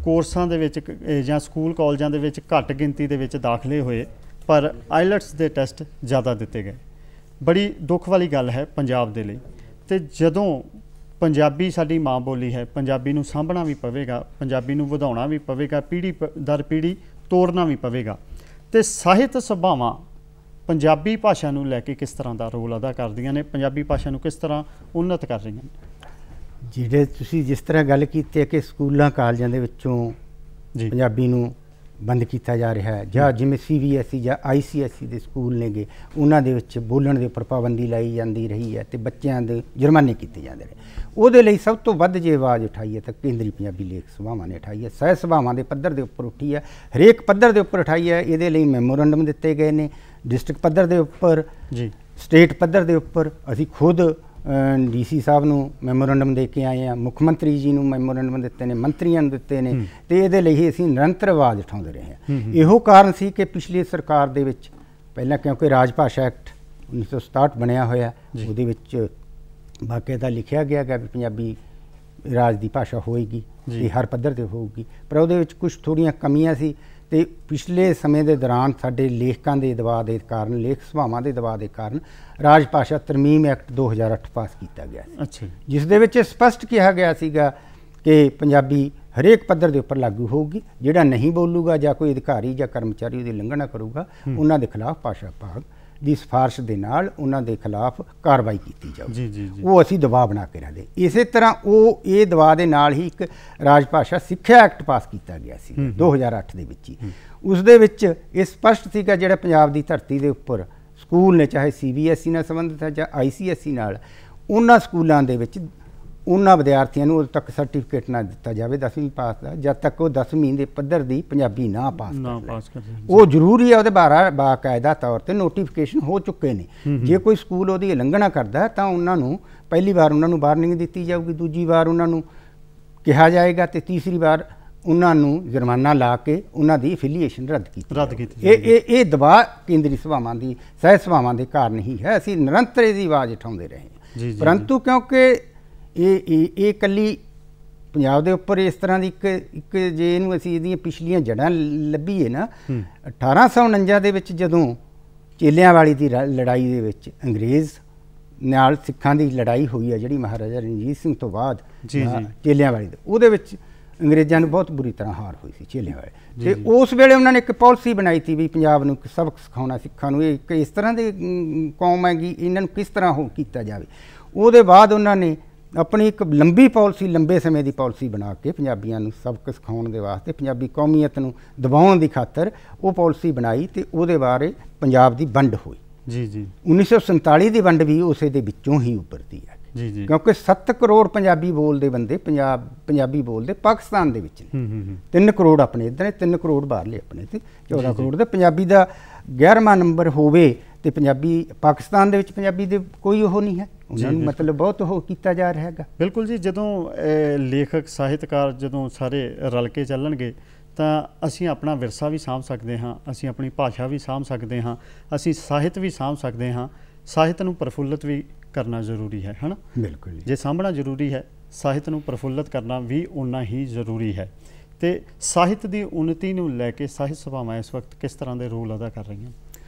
ਕੋਰਸਾਂ ਦੇ ਵਿੱਚ ਜਾਂ ਸਕੂਲ ਕਾਲਜਾਂ ਦੇ ਵਿੱਚ ਘੱਟ ਗਿਣਤੀ ਦੇ ਵਿੱਚ ਦਾਖਲੇ ਹੋਏ, ਪਰ ਆਈਲੈਟਸ ਦੇ ਟੈਸਟ ਜ਼ਿਆਦਾ ਦਿੱਤੇ ਗਏ। ਬੜੀ ਦੁੱਖ ਵਾਲੀ ਗੱਲ ਹੈ ਪੰਜਾਬ ਦੇ ਲਈ। ਤੇ ਜਦੋਂ ਪੰਜਾਬੀ ਸਾਡੀ ਮਾਂ ਬੋਲੀ ਹੈ, ਪੰਜਾਬੀ ਨੂੰ ਸਾਂਭਣਾ ਵੀ ਪਵੇਗਾ, ਪੰਜਾਬੀ ਨੂੰ ਵਧਾਉਣਾ ਵੀ ਪਵੇਗਾ, ਪੀੜ੍ਹੀ ਦਰ ਪੀੜ੍ਹੀ ਤੋੜਨਾ ਵੀ ਪਵੇਗਾ। ਤੇ ਸਾਹਿਤ ਸਭਾਵਾਂ ਪੰਜਾਬੀ ਭਾਸ਼ਾ ਨੂੰ ਲੈ ਕੇ ਕਿਸ ਤਰ੍ਹਾਂ ਦਾ ਰੋਲ ਅਦਾ ਕਰਦੀਆਂ ਨੇ, ਪੰਜਾਬੀ ਭਾਸ਼ਾ ਨੂੰ ਕਿਸ ਤਰ੍ਹਾਂ ਉੱਨਤ ਕਰ ਰਹੀਆਂ ਨੇ? ਜਿਹੜੇ ਤੁਸੀਂ ਜਿਸ ਤਰ੍ਹਾਂ ਗੱਲ ਕੀਤੀ ਹੈ ਕਿ ਸਕੂਲਾਂ ਕਾਲਜਾਂ ਦੇ ਵਿੱਚੋਂ ਪੰਜਾਬੀ ਨੂੰ ਬੰਦ ਕੀਤਾ ਜਾ ਰਿਹਾ ਹੈ, ਜਾਂ ਜਿਵੇਂ CBSE ਜਾਂ ICSE ਦੇ ਸਕੂਲ ਨੇਗੇ, ਉਹਨਾਂ ਦੇ ਵਿੱਚ ਬੋਲਣ ਦੇ ਉੱਪਰ ਪਾਬੰਦੀ ਲਾਈ ਜਾਂਦੀ ਰਹੀ ਹੈ ਤੇ ਬੱਚਿਆਂ ਦੇ ਜੁਰਮਾਨੇ ਕੀਤੇ ਜਾਂਦੇ ਰਹੇ। ਉਹਦੇ ਲਈ ਸਭ ਤੋਂ ਵੱਧ ਜੇ ਆਵਾਜ਼ ਉਠਾਈ ਹੈ ਤਾਂ ਕੇਂਦਰੀ ਪੰਜਾਬੀ ਲੇਖ ਸਭਾਵਾਂ ਨੇ ਉਠਾਈ ਹੈ, ਸਾਹਿਤ ਸਭਾਵਾਂ ਦੇ ਪੱਧਰ ਦੇ ਉੱਪਰ ਉੱਠੀ ਹੈ, ਹਰੇਕ ਪੱਧਰ ਦੇ ਉੱਪਰ ਉਠਾਈ ਹੈ। ਇਹਦੇ ਲਈ ਮੈਮੋਰੰਡਮ ਦਿੱਤੇ ਗਏ ਨੇ, ਡਿਸਟ੍ਰਿਕਟ ਪੱਧਰ ਦੇ ਉੱਪਰ, ਸਟੇਟ ਪੱਧਰ ਦੇ ਉੱਪਰ। ਅਸੀਂ ਖੁਦ DC ਸਾਹਿਬ ਨੂੰ ਮੈਮੋਰੰਡਮ ਦੇ ਕੇ ਆਏ ਹਾਂ, ਮੁੱਖ ਮੰਤਰੀ ਜੀ ਨੂੰ ਮੈਮੋਰੰਡਮ ਦਿੱਤੇ ਨੇ, ਮੰਤਰੀਆਂ ਨੂੰ ਦਿੱਤੇ ਨੇ, ਤੇ ਇਹਦੇ ਲਈ ਅਸੀਂ ਨਿਰੰਤਰ ਆਵਾਜ਼ ਉਠਾਉਂਦੇ ਰਹੇ ਹਾਂ। ਇਹੋ ਕਾਰਨ ਸੀ ਕਿ ਪਿਛਲੀ ਸਰਕਾਰ ਦੇ ਵਿੱਚ ਪਹਿਲਾਂ, ਕਿਉਂਕਿ ਰਾਜ ਭਾਸ਼ਾ ਐਕਟ 1967 ਬਣਿਆ ਹੋਇਆ, ਉਹਦੇ ਵਿੱਚ ਬਾਕਾਇਦਾ ਲਿਖਿਆ ਗਿਆ ਕਿ ਪੰਜਾਬੀ ਰਾਜ ਦੀ ਭਾਸ਼ਾ ਹੋਏਗੀ ਤੇ ਹਰ ਪੱਧਰ 'ਤੇ ਹੋਊਗੀ, ਪਰ ਉਹਦੇ ਵਿੱਚ ਕੁਝ ਥੋੜ੍ਹੀਆਂ ਕਮੀਆਂ ਸੀ। ਤੇ ਪਿਛਲੇ ਸਮੇਂ ਦੇ ਦੌਰਾਨ ਸਾਡੇ ਲੇਖਕਾਂ ਦੇ ਦਬਾਅ ਦੇ ਕਾਰਨ, ਲੇਖ ਸਭਾਵਾਂ ਦੇ ਦਬਾਅ ਦੇ ਕਾਰਨ ਰਾਜ ਭਾਸ਼ਾ ਤਰਮੀਮ ਐਕਟ 2008 ਪਾਸ ਕੀਤਾ ਗਿਆ ਸੀ, ਜਿਸ ਦੇ ਵਿੱਚ ਸਪਸ਼ਟ ਕਿਹਾ ਗਿਆ ਸੀਗਾ ਕਿ ਪੰਜਾਬੀ ਹਰੇਕ ਪੱਧਰ ਦੇ ਉੱਪਰ ਲਾਗੂ ਹੋਊਗੀ। ਜਿਹੜਾ ਨਹੀਂ ਬੋਲੂਗਾ ਜਾਂ ਕੋਈ ਅਧਿਕਾਰੀ ਜਾਂ ਕਰਮਚਾਰੀ ਉਹਦੀ ਉਲੰਘਣਾ ਕਰੂਗਾ, ਉਹਨਾਂ ਦੇ ਖਿਲਾਫ ਭਾਸ਼ਾ ਵਿਭਾਗ ਦੀ ਸਿਫਾਰਿਸ਼ ਦੇ ਨਾਲ ਉਹਨਾਂ ਦੇ ਖਿਲਾਫ ਕਾਰਵਾਈ ਕੀਤੀ ਜਾਊਗੀ। ਉਹ ਅਸੀਂ ਦਬਾਅ ਬਣਾ ਕੇ ਰੱਖਦੇ। ਇਸੇ ਤਰ੍ਹਾਂ ਇਹ ਦਬਾਅ ਦੇ ਨਾਲ ਹੀ ਇੱਕ ਰਾਜ ਭਾਸ਼ਾ ਸਿੱਖਿਆ ਐਕਟ ਪਾਸ ਕੀਤਾ ਗਿਆ ਸੀ 2008 ਦੇ ਵਿੱਚ ਹੀ। ਉਸ ਦੇ ਵਿੱਚ ਇਹ ਸਪਸ਼ਟ ਸੀਗਾ ਜਿਹੜਾ ਪੰਜਾਬ ਦੀ ਧਰਤੀ ਦੇ ਉੱਪਰ ਸਕੂਲ ਨੇ, ਚਾਹੇ CBSE ਨਾਲ ਸੰਬੰਧਿਤ ਹੈ ਜਾਂ ICSE ਨਾਲ, ਉਹਨਾਂ ਸਕੂਲਾਂ ਦੇ ਵਿੱਚ ਉਹਨਾਂ ਵਿਦਿਆਰਥੀਆਂ ਨੂੰ ਉਦੋਂ ਤੱਕ ਸਰਟੀਫਿਕੇਟ ਨਾ ਦਿੱਤਾ ਜਾਵੇ 10ਵੀਂ ਪਾਸ ਦਾ, ਜਦ ਤੱਕ ਉਹ 10ਵੀਂ ਦੇ ਪੱਧਰ ਦੀ ਪੰਜਾਬੀ ਨਾ ਪਾਸ ਕਰ ਲੈਣ। ਉਹ ਜ਼ਰੂਰੀ ਹੈ, ਉਹਦੇ ਬਾਕਾਇਦਾ ਤੌਰ 'ਤੇ ਨੋਟੀਫਿਕੇਸ਼ਨ ਹੋ ਚੁੱਕੇ ਨੇ। ਜੇ ਕੋਈ ਸਕੂਲ ਉਹਦੀ ਉਲੰਘਣਾ ਕਰਦਾ ਤਾਂ ਉਹਨਾਂ ਨੂੰ ਪਹਿਲੀ ਵਾਰ ਉਹਨਾਂ ਨੂੰ ਵਾਰਨਿੰਗ ਦਿੱਤੀ ਜਾਊਗੀ, ਦੂਜੀ ਵਾਰ ਉਹਨਾਂ ਨੂੰ ਕਿਹਾ ਜਾਏਗਾ ਤੇ ਤੀਸਰੀ ਵਾਰ ਉਹਨਾਂ ਨੂੰ ਜੁਰਮਾਨਾ ਲਾ ਕੇ ਉਹਨਾਂ ਦੀ ਐਫੀਲੀਏਸ਼ਨ ਰੱਦ ਕੀਤੀ। ਇਹ ਦਬਾਅ ਕੇਂਦਰੀ ਸਭਾਵਾਂ ਦੀ, ਸਾਹਿਤ ਸਭਾਵਾਂ ਦੇ ਕਾਰਨ ਹੀ ਹੈ। ਅਸੀਂ ਨਿਰੰਤਰ ਇਹਦੀ ਆਵਾਜ਼ ਉਠਾਉਂਦੇ ਰਹੇ ਹਾਂ। परंतु क्योंकि ये इकल्ली ਪੰਜਾਬ ਦੇ ਉੱਪਰ ਇਸ ਤਰ੍ਹਾਂ ਦੀ ਇੱਕ ਜੇ ਇਹਨੂੰ ਅਸੀਂ ਇਹਦੀਆਂ ਪਿਛਲੀਆਂ ਜੜ੍ਹਾਂ ਲੱਭੀਏ ਨਾ 1849 ਦੇ ਵਿੱਚ ਜਦੋਂ ਚੇਲਿਆਂ ਵਾਲੀ ਦੀ ਲੜਾਈ ਦੇ ਵਿੱਚ ਅੰਗਰੇਜ਼ ਨਾਲ ਸਿੱਖਾਂ ਦੀ ਲੜਾਈ ਹੋਈ ਹੈ ਜਿਹੜੀ ਮਹਾਰਾਜਾ ਰਣਜੀਤ ਸਿੰਘ ਤੋਂ ਬਾਅਦ ਚੇਲਿਆਂ ਵਾਲੀ ਉਹਦੇ ਵਿੱਚ ਅੰਗਰੇਜ਼ਾਂ ਨੂੰ ਬਹੁਤ ਬੁਰੀ ਤਰ੍ਹਾਂ ਹਾਰ ਹੋਈ ਸੀ ਚੇਲਿਆਂ ਵਾਲੇ ਤੇ ਉਸ ਵੇਲੇ ਉਹਨਾਂ ਨੇ ਇੱਕ ਪਾਲਿਸੀ ਬਣਾਈ ਸੀ ਵੀ ਪੰਜਾਬ ਨੂੰ ਸਬਕ ਸਿਖਾਉਣਾ ਸਿੱਖਾਂ ਨੂੰ ਇਹ ਇਸ ਤਰ੍ਹਾਂ ਦੀ ਕੌਮ ਹੈਗੀ ਇਹਨਾਂ ਨੂੰ ਕਿਸ ਤਰ੍ਹਾਂ ਹੋ ਕੀਤਾ ਜਾਵੇ। ਉਹਦੇ ਬਾਅਦ ਉਹਨਾਂ ਨੇ ਆਪਣੀ ਇੱਕ ਲੰਬੀ ਪਾਲਿਸੀ ਲੰਬੇ ਸਮੇਂ ਦੀ ਪਾਲਿਸੀ ਬਣਾ ਕੇ ਪੰਜਾਬੀਆਂ ਨੂੰ ਸਬਕ ਸਿਖਾਉਣ ਦੇ ਵਾਸਤੇ ਪੰਜਾਬੀ ਕੌਮੀਅਤ ਨੂੰ ਦਬਾਉਣ ਦੀ ਖਾਤਰ ਉਹ ਪਾਲਿਸੀ ਬਣਾਈ ਤੇ ਉਹਦੇ ਬਾਰੇ ਪੰਜਾਬ ਦੀ ਵੰਡ ਹੋਈ। 1947 ਦੀ ਵੰਡ ਵੀ ਉਸੇ ਦੇ ਵਿੱਚੋਂ ਹੀ ਉੱਭਰਦੀ ਹੈ ਕਿਉਂਕਿ 7 ਕਰੋੜ ਪੰਜਾਬੀ ਬੋਲਦੇ ਬੰਦੇ ਪੰਜਾਬੀ ਬੋਲਦੇ ਪਾਕਿਸਤਾਨ ਦੇ ਵਿੱਚ ਨੇ 3 ਕਰੋੜ ਆਪਣੇ ਇੱਧਰ ਨੇ 3 ਕਰੋੜ ਬਾਹਰਲੇ ਆਪਣੇ ਤੇ 14 ਕਰੋੜ ਦੇ ਪੰਜਾਬੀ ਦਾ 11ਵਾਂ ਨੰਬਰ ਹੋਵੇ ਤੇ ਪੰਜਾਬੀ ਪਾਕਿਸਤਾਨ ਦੇ ਵਿੱਚ ਪੰਜਾਬੀ ਦੇ ਕੋਈ ਉਹ ਨਹੀਂ ਹੈ ਉਹਨਾਂ ਨੂੰ ਮਤਲਬ ਬਹੁਤ ਉਹ ਕੀਤਾ ਜਾ ਰਿਹਾ ਹੈਗਾ। ਬਿਲਕੁਲ ਜੀ, ਜਦੋਂ ਲੇਖਕ ਸਾਹਿਤਕਾਰ ਜਦੋਂ ਸਾਰੇ ਰਲ ਕੇ ਚੱਲਣਗੇ ਤਾਂ ਅਸੀਂ ਆਪਣਾ ਵਿਰਸਾ ਵੀ ਸਾਂਭ ਸਕਦੇ ਹਾਂ, ਅਸੀਂ ਆਪਣੀ ਭਾਸ਼ਾ ਵੀ ਸਾਂਭ ਸਕਦੇ ਹਾਂ, ਅਸੀਂ ਸਾਹਿਤ ਵੀ ਸਾਂਭ ਸਕਦੇ ਹਾਂ। ਸਾਹਿਤ ਨੂੰ ਪ੍ਰਫੁੱਲਤ ਵੀ ਕਰਨਾ ਜ਼ਰੂਰੀ ਹੈ ਨਾ। ਬਿਲਕੁਲ, ਜੇ ਸਾਂਭਣਾ ਜ਼ਰੂਰੀ ਹੈ ਸਾਹਿਤ ਨੂੰ ਪ੍ਰਫੁੱਲਤ ਕਰਨਾ ਵੀ ਓਨਾ ਹੀ ਜ਼ਰੂਰੀ ਹੈ। ਤੇ ਸਾਹਿਤ ਦੀ ਉન્નਤੀ ਨੂੰ ਲੈ ਕੇ ਸਾਹਿਤ ਸਭਾਵਾਂ ਇਸ ਵਕਤ ਕਿਸ ਤਰ੍ਹਾਂ ਦੇ ਰੋਲ ਅਦਾ ਕਰ ਰਹੀਆਂ?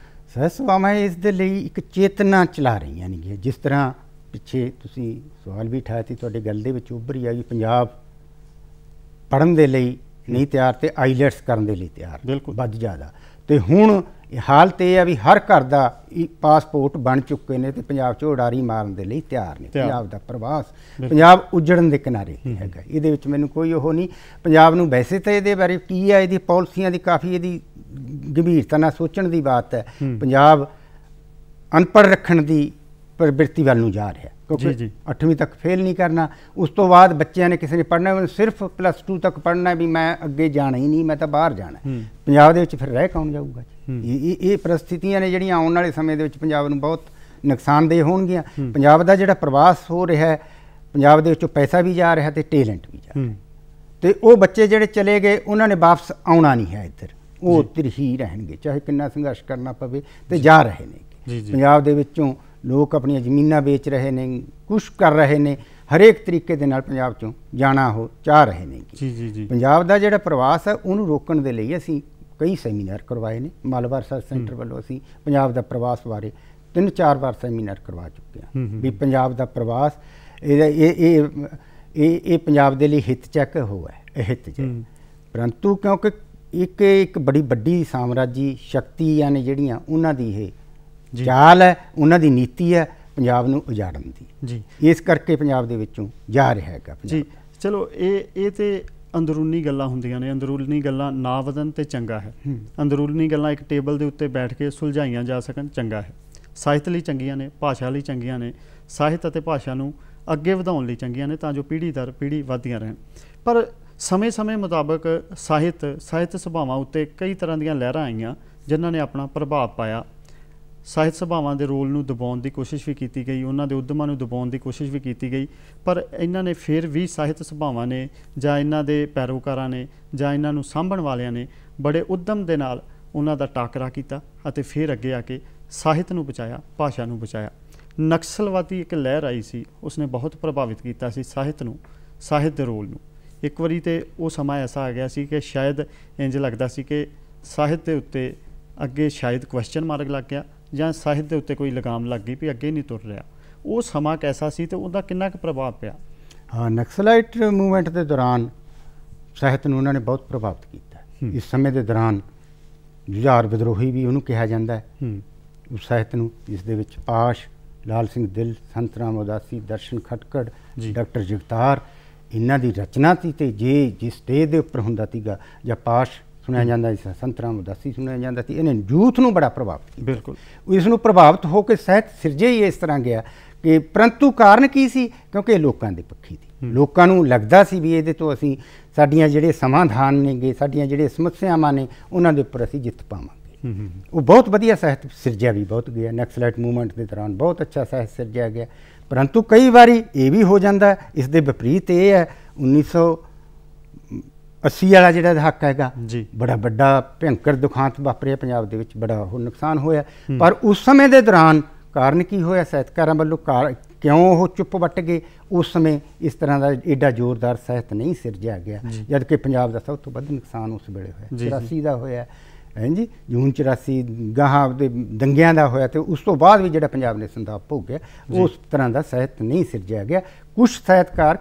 ਸਾਹਿਤ ਸਭਾਵਾਂ ਇਸ ਦੇ ਲਈ ਇੱਕ ਚੇਤਨਾ ਚਲਾ ਰਹੀਆਂ ਨੇ। ਜਿਸ ਤਰ੍ਹਾਂ ਪਿੱਛੇ ਤੁਸੀਂ ਸਵਾਲ ਵੀ ਉਠਾਇਆ ਸੀ, ਤੁਹਾਡੇ ਗੱਲ ਦੇ ਵਿੱਚ ਉੱਭਰੀ ਆਈ ਪੰਜਾਬ ਪੜ੍ਹਨ ਦੇ ਲਈ ਨਹੀਂ ਤਿਆਰ ਤੇ ਆਈਲੈਟਸ ਕਰਨ ਦੇ ਲਈ ਤਿਆਰ ਬਿਲਕੁਲ ਵੱਧ ਜ਼ਿਆਦਾ। ਤੇ ਹੁਣ ਹਾਲਤ ਇਹ ਆ ਵੀ ਹਰ ਘਰ ਦਾ ਪਾਸਪੋਰਟ ਬਣ ਚੁੱਕੇ ਨੇ ਤੇ ਪੰਜਾਬ 'ਚ ਉਡਾਰੀ ਮਾਰਨ ਦੇ ਲਈ ਤਿਆਰ ਨੇ। ਪੰਜਾਬ ਦਾ ਪ੍ਰਵਾਸ ਪੰਜਾਬ ਉਜੜਨ ਦੇ ਕਿਨਾਰੇ ਹੈਗਾ। ਇਹਦੇ ਵਿੱਚ ਮੈਨੂੰ ਕੋਈ ਉਹ ਨਹੀਂ। ਪੰਜਾਬ ਨੂੰ ਵੈਸੇ ਤਾਂ ਇਹਦੇ ਬਾਰੇ ਕੀ ਹੈ, ਇਹਦੀ ਪਾਲਿਸੀਆਂ ਦੀ ਕਾਫੀ ਇਹਦੀ ਗੰਭੀਰਤਾ ਨਾਲ ਸੋਚਣ ਦੀ ਬਾਤ ਹੈ। ਪੰਜਾਬ ਅਨਪੜ੍ਹ ਰੱਖਣ ਦੀ ਪ੍ਰਵਿਰਤੀ ਵੱਲ ਨੂੰ ਜਾ ਰਿਹਾ ਕਿਉਂਕਿ 8ਵੀਂ ਤੱਕ ਫੇਲ ਨਹੀਂ ਕਰਨਾ। ਉਸ ਤੋਂ ਬਾਅਦ ਬੱਚਿਆਂ ਨੇ ਕਿਸੇ ਨੇ ਪੜ੍ਹਨਾ ਸਿਰਫ +2 ਤੱਕ ਪੜ੍ਹਨਾ ਵੀ ਮੈਂ ਅੱਗੇ ਜਾਣਾ ਹੀ ਨਹੀਂ, ਮੈਂ ਤਾਂ ਬਾਹਰ ਜਾਣਾ। ਪੰਜਾਬ ਦੇ ਵਿੱਚ ਫਿਰ ਰਹਿ ਕੌਣ ਜਾਊਗਾ? ਇਹ ਪ੍ਰਸਥਿਤੀਆਂ ਨੇ ਜਿਹੜੀਆਂ ਆਉਣ ਵਾਲੇ ਸਮੇਂ ਦੇ ਵਿੱਚ ਪੰਜਾਬ ਨੂੰ ਬਹੁਤ ਨੁਕਸਾਨਦੇਹ ਹੋਣਗੀਆਂ। ਪੰਜਾਬ ਦਾ ਜਿਹੜਾ ਪ੍ਰਵਾਸ ਹੋ ਰਿਹਾ ਹੈ, ਪੰਜਾਬ ਦੇ ਵਿੱਚੋਂ ਪੈਸਾ ਵੀ ਜਾ ਰਿਹਾ ਤੇ ਟੈਲੈਂਟ ਵੀ ਜਾ ਰਿਹਾ ਤੇ ਉਹ ਬੱਚੇ ਜਿਹੜੇ ਚਲੇ ਗਏ ਉਹਨਾਂ ਨੇ ਵਾਪਸ ਆਉਣਾ ਨਹੀਂ ਹੈ ਇੱਧਰ, ਉਹ ਉੱਧਰ ਹੀ ਰਹਿਣਗੇ ਚਾਹੇ ਕਿੰਨਾ ਸੰਘਰਸ਼ ਕਰਨਾ ਪਵੇ ਤੇ ਜਾ ਰਹੇ ਨੇ। ਪੰਜਾਬ ਦੇ ਵਿੱਚੋਂ ਲੋਕ ਆਪਣੀਆਂ ਜ਼ਮੀਨਾਂ ਵੇਚ ਰਹੇ ਨੇ, ਕੁਛ ਕਰ ਰਹੇ ਨੇ, ਹਰੇਕ ਤਰੀਕੇ ਦੇ ਨਾਲ ਪੰਜਾਬ 'ਚੋਂ ਜਾਣਾ ਉਹ ਚਾਹ ਰਹੇ ਨੇ। ਪੰਜਾਬ ਦਾ ਜਿਹੜਾ ਪ੍ਰਵਾਸ ਹੈ ਉਹਨੂੰ ਰੋਕਣ ਦੇ ਲਈ ਅਸੀਂ ਕਈ ਸੈਮੀਨਾਰ ਕਰਵਾਏ ਨੇ। ਮਾਲਵਾ ਰਿਸਰਚ ਸੈਂਟਰ ਵੱਲੋਂ ਅਸੀਂ ਪੰਜਾਬ ਦਾ ਪ੍ਰਵਾਸ ਬਾਰੇ 3-4 ਵਾਰ ਸੈਮੀਨਾਰ ਕਰਵਾ ਚੁੱਕੇ ਹਾਂ ਵੀ ਪੰਜਾਬ ਦਾ ਪ੍ਰਵਾਸ ਇਹ ਪੰਜਾਬ ਦੇ ਲਈ ਹਿੱਤ ਚੱਕ ਹੋਇਆ ਹਿੱਤ ਚ। ਪਰੰਤੂ ਕਿਉਂਕਿ ਇੱਕ ਬੜੀ ਵੱਡੀ ਸਾਮਰਾਜੀ ਸ਼ਕਤੀਆਂ ਨੇ ਜਿਹੜੀਆਂ ਉਹਨਾਂ ਦੀ ਇਹ ਚਾਲ ਹੈ, ਉਹਨਾਂ ਦੀ ਨੀਤੀ ਹੈ ਪੰਜਾਬ ਨੂੰ ਉਜਾੜਨ ਦੀ। ਇਸ ਕਰਕੇ ਪੰਜਾਬ ਦੇ ਵਿੱਚੋਂ ਜਾ ਰਿਹਾ ਹੈਗਾ ਜੀ। ਚਲੋ ਇਹ ਤੇ ਅੰਦਰੂਨੀ ਗੱਲਾਂ ਹੁੰਦੀਆਂ ਨੇ, ਅੰਦਰੂਨੀ ਗੱਲਾਂ ਨਾ ਵਧਣ ਤੇ ਚੰਗਾ ਹੈ। ਅੰਦਰੂਨੀ ਗੱਲਾਂ ਇੱਕ ਟੇਬਲ ਦੇ ਉੱਤੇ ਬੈਠ ਕੇ ਸੁਲਝਾਈਆਂ ਜਾ ਸਕਣ ਚੰਗਾ ਹੈ। ਸਾਹਿਤ ਲਈ ਚੰਗੀਆਂ ਨੇ, ਭਾਸ਼ਾ ਲਈ ਚੰਗੀਆਂ ਨੇ, ਸਾਹਿਤ ਅਤੇ ਭਾਸ਼ਾ ਨੂੰ ਅੱਗੇ ਵਧਾਉਣ ਲਈ ਚੰਗੀਆਂ ਨੇ ਤਾਂ ਜੋ ਪੀੜ੍ਹੀ ਦਰ ਪੀੜ੍ਹੀ ਵੱਧਦੀਆਂ ਰਹਿਣ। ਪਰ ਸਮੇਂ ਮੁਤਾਬਕ ਸਾਹਿਤ ਸਭਾਵਾਂ ਉੱਤੇ ਕਈ ਤਰ੍ਹਾਂ ਦੀਆਂ ਲਹਿਰਾਂ ਆਈਆਂ ਜਿਨ੍ਹਾਂ ਨੇ ਆਪਣਾ ਪ੍ਰਭਾਵ ਪਾਇਆ। ਸਾਹਿਤ ਸਭਾਵਾਂ ਦੇ ਰੋਲ ਨੂੰ ਦਬਾਉਣ ਦੀ ਕੋਸ਼ਿਸ਼ ਵੀ ਕੀਤੀ ਗਈ, ਉਹਨਾਂ ਦੇ ਉੱਦਮਾਂ ਨੂੰ ਦਬਾਉਣ ਦੀ ਕੋਸ਼ਿਸ਼ ਵੀ ਕੀਤੀ ਗਈ, ਪਰ ਇਹਨਾਂ ਨੇ ਫਿਰ ਵੀ ਸਾਹਿਤ ਸਭਾਵਾਂ ਨੇ ਜਾਂ ਇਹਨਾਂ ਦੇ ਪੈਰੋਕਾਰਾਂ ਨੇ ਜਾਂ ਇਹਨਾਂ ਨੂੰ ਸਾਂਭਣ ਵਾਲਿਆਂ ਨੇ ਬੜੇ ਉੱਦਮ ਦੇ ਨਾਲ ਉਹਨਾਂ ਦਾ ਟਾਕਰਾ ਕੀਤਾ ਅਤੇ ਫਿਰ ਅੱਗੇ ਆ ਕੇ ਸਾਹਿਤ ਨੂੰ ਬਚਾਇਆ, ਭਾਸ਼ਾ ਨੂੰ ਬਚਾਇਆ। ਨਕਸਲਵਾਦੀ ਇੱਕ ਲਹਿਰ ਆਈ ਸੀ, ਉਸਨੇ ਬਹੁਤ ਪ੍ਰਭਾਵਿਤ ਕੀਤਾ ਸੀ ਸਾਹਿਤ ਨੂੰ, ਸਾਹਿਤ ਦੇ ਰੋਲ ਨੂੰ। ਇੱਕ ਵਾਰੀ ਤਾਂ ਉਹ ਸਮਾਂ ਐਸਾ ਆ ਗਿਆ ਸੀ ਕਿ ਸ਼ਾਇਦ ਇੰਝ ਲੱਗਦਾ ਸੀ ਕਿ ਸਾਹਿਤ ਦੇ ਉੱਤੇ ਅੱਗੇ ਸ਼ਾਇਦ ਕੁਐਸਚਨ ਮਾਰਕ ਲੱਗ ਗਿਆ ਜਾਂ ਸਾਹਿਤ ਦੇ ਉੱਤੇ ਕੋਈ ਲਗਾਮ ਲੱਗ ਗਈ ਵੀ ਅੱਗੇ ਨਹੀਂ ਤੁਰ ਰਿਹਾ। ਉਹ ਸਮਾਂ ਕੈਸਾ ਸੀ ਤੇ ਉਹਦਾ ਕਿੰਨਾ ਕੁ ਪ੍ਰਭਾਵ ਪਿਆ? ਹਾਂ, ਨਕਸਲਾਈਟ ਮੂਵਮੈਂਟ ਦੇ ਦੌਰਾਨ ਸਾਹਿਤ ਨੂੰ ਉਹਨਾਂ ਨੇ ਬਹੁਤ ਪ੍ਰਭਾਵਿਤ ਕੀਤਾ। ਇਸ ਸਮੇਂ ਦੇ ਦੌਰਾਨ ਜੁਝਾਰ ਵਿਦਰੋਹੀ ਵੀ ਉਹਨੂੰ ਕਿਹਾ ਜਾਂਦਾ ਹੈ ਉਸ ਸਾਹਿਤ ਨੂੰ, ਜਿਸ ਦੇ ਵਿੱਚ ਪਾਸ਼, ਲਾਲ ਸਿੰਘ ਦਿਲ, ਸੰਤ ਰਾਮ ਉਦਾਸੀ, ਦਰਸ਼ਨ ਖਟਕੜ, ਡਾਕਟਰ ਜਗਤਾਰ ਇਹਨਾਂ ਦੀ ਰਚਨਾ ਸੀ। ਤੇ ਜਿਸ ਸਟੇਜ ਦੇ ਉੱਪਰ ਹੁੰਦਾ ਸੀਗਾ ਜਾਂ ਪਾਸ਼ ਸੁਣਿਆ ਜਾਂਦਾ ਸੀ, ਸੰਤ ਰਾਮ ਉਦਾਸੀ ਸੁਣਿਆ ਜਾਂਦਾ ਸੀ, ਇਹਨੇ ਯੂਥ ਨੂੰ ਬੜਾ ਪ੍ਰਭਾਵਿਤ ਕੀਤਾ। ਬਿਲਕੁਲ, ਇਸ ਨੂੰ ਪ੍ਰਭਾਵਿਤ ਹੋ ਕੇ ਸਾਹਿਤ ਸਿਰਜੇ ਹੀ ਇਸ ਤਰ੍ਹਾਂ ਗਿਆ ਕਿ ਪਰੰਤੂ ਕਾਰਨ ਕੀ ਸੀ? ਕਿਉਂਕਿ ਇਹ ਲੋਕਾਂ ਦੇ ਪੱਖੀ ਸੀ। ਲੋਕਾਂ ਨੂੰ ਲੱਗਦਾ ਸੀ ਵੀ ਇਹਦੇ ਤੋਂ ਅਸੀਂ ਸਾਡੀਆਂ ਜਿਹੜੇ ਸਮਾਧਾਨ ਨੇਗੇ, ਸਾਡੀਆਂ ਜਿਹੜੀਆਂ ਸਮੱਸਿਆਵਾਂ ਨੇ ਉਹਨਾਂ ਦੇ ਉੱਪਰ ਅਸੀਂ ਜਿੱਤ ਪਾਵਾਂਗੇ। ਉਹ ਬਹੁਤ ਵਧੀਆ ਸਾਹਿਤ ਸਿਰਜਿਆ ਵੀ ਬਹੁਤ ਗਿਆ। ਨਕਸਲਾਈਟ ਮੂਵਮੈਂਟ ਦੇ ਦੌਰਾਨ ਬਹੁਤ ਅੱਛਾ ਸਾਹਿਤ ਸਿਰਜਿਆ ਗਿਆ। ਪਰੰਤੂ ਕਈ ਵਾਰੀ ਇਹ ਵੀ ਹੋ ਜਾਂਦਾ, ਇਸ ਦੇ ਵਿਪਰੀਤ ਇਹ ਹੈ 1980 ਵਾਲਾ ਜਿਹੜਾ ਦਹਾਕਾ ਹੈਗਾ ਬੜਾ ਵੱਡਾ ਭਿਅੰਕਰ ਦੁਖਾਂਤ ਵਾਪਰਿਆ ਪੰਜਾਬ ਦੇ ਵਿੱਚ, ਬੜਾ ਉਹ ਨੁਕਸਾਨ ਹੋਇਆ। ਪਰ ਉਸ ਸਮੇਂ ਦੇ ਦੌਰਾਨ ਕਾਰਨ ਕੀ ਹੋਇਆ? ਸਾਹਿਤਕਾਰਾਂ ਵੱਲੋਂ ਕਿਉਂ ਉਹ ਚੁੱਪ ਵੱਟ ਗਏ। ਉਸ ਸਮੇਂ ਇਸ ਤਰ੍ਹਾਂ ਦਾ ਏਡਾ ਜ਼ੋਰਦਾਰ ਸਾਹਿਤ ਨਹੀਂ ਸਿਰਜਿਆ ਗਿਆ, ਜਦ ਕਿ ਪੰਜਾਬ ਦਾ ਸਭ ਤੋਂ ਵੱਧ ਨੁਕਸਾਨ ਉਸ ਵੇਲੇ ਹੋਇਆ। 84 ਦਾ ਹੋਇਆ, ਹਾਂਜੀ, ਜੂਨ 84 ਗਾਹਾਂ ਦੇ ਦੰਗਿਆਂ ਦਾ ਹੋਇਆ, ਤੇ ਉਸ ਤੋਂ ਬਾਅਦ ਵੀ ਜਿਹੜਾ ਪੰਜਾਬ ਨੇ ਸੰਤਾਪ ਭੋਗਿਆ, ਉਸ ਤਰ੍ਹਾਂ ਦਾ ਸਾਹਿਤ ਨਹੀਂ ਸਿਰਜਿਆ ਗਿਆ। ਕੁਛ ਸਾਹਿਤਕਾਰ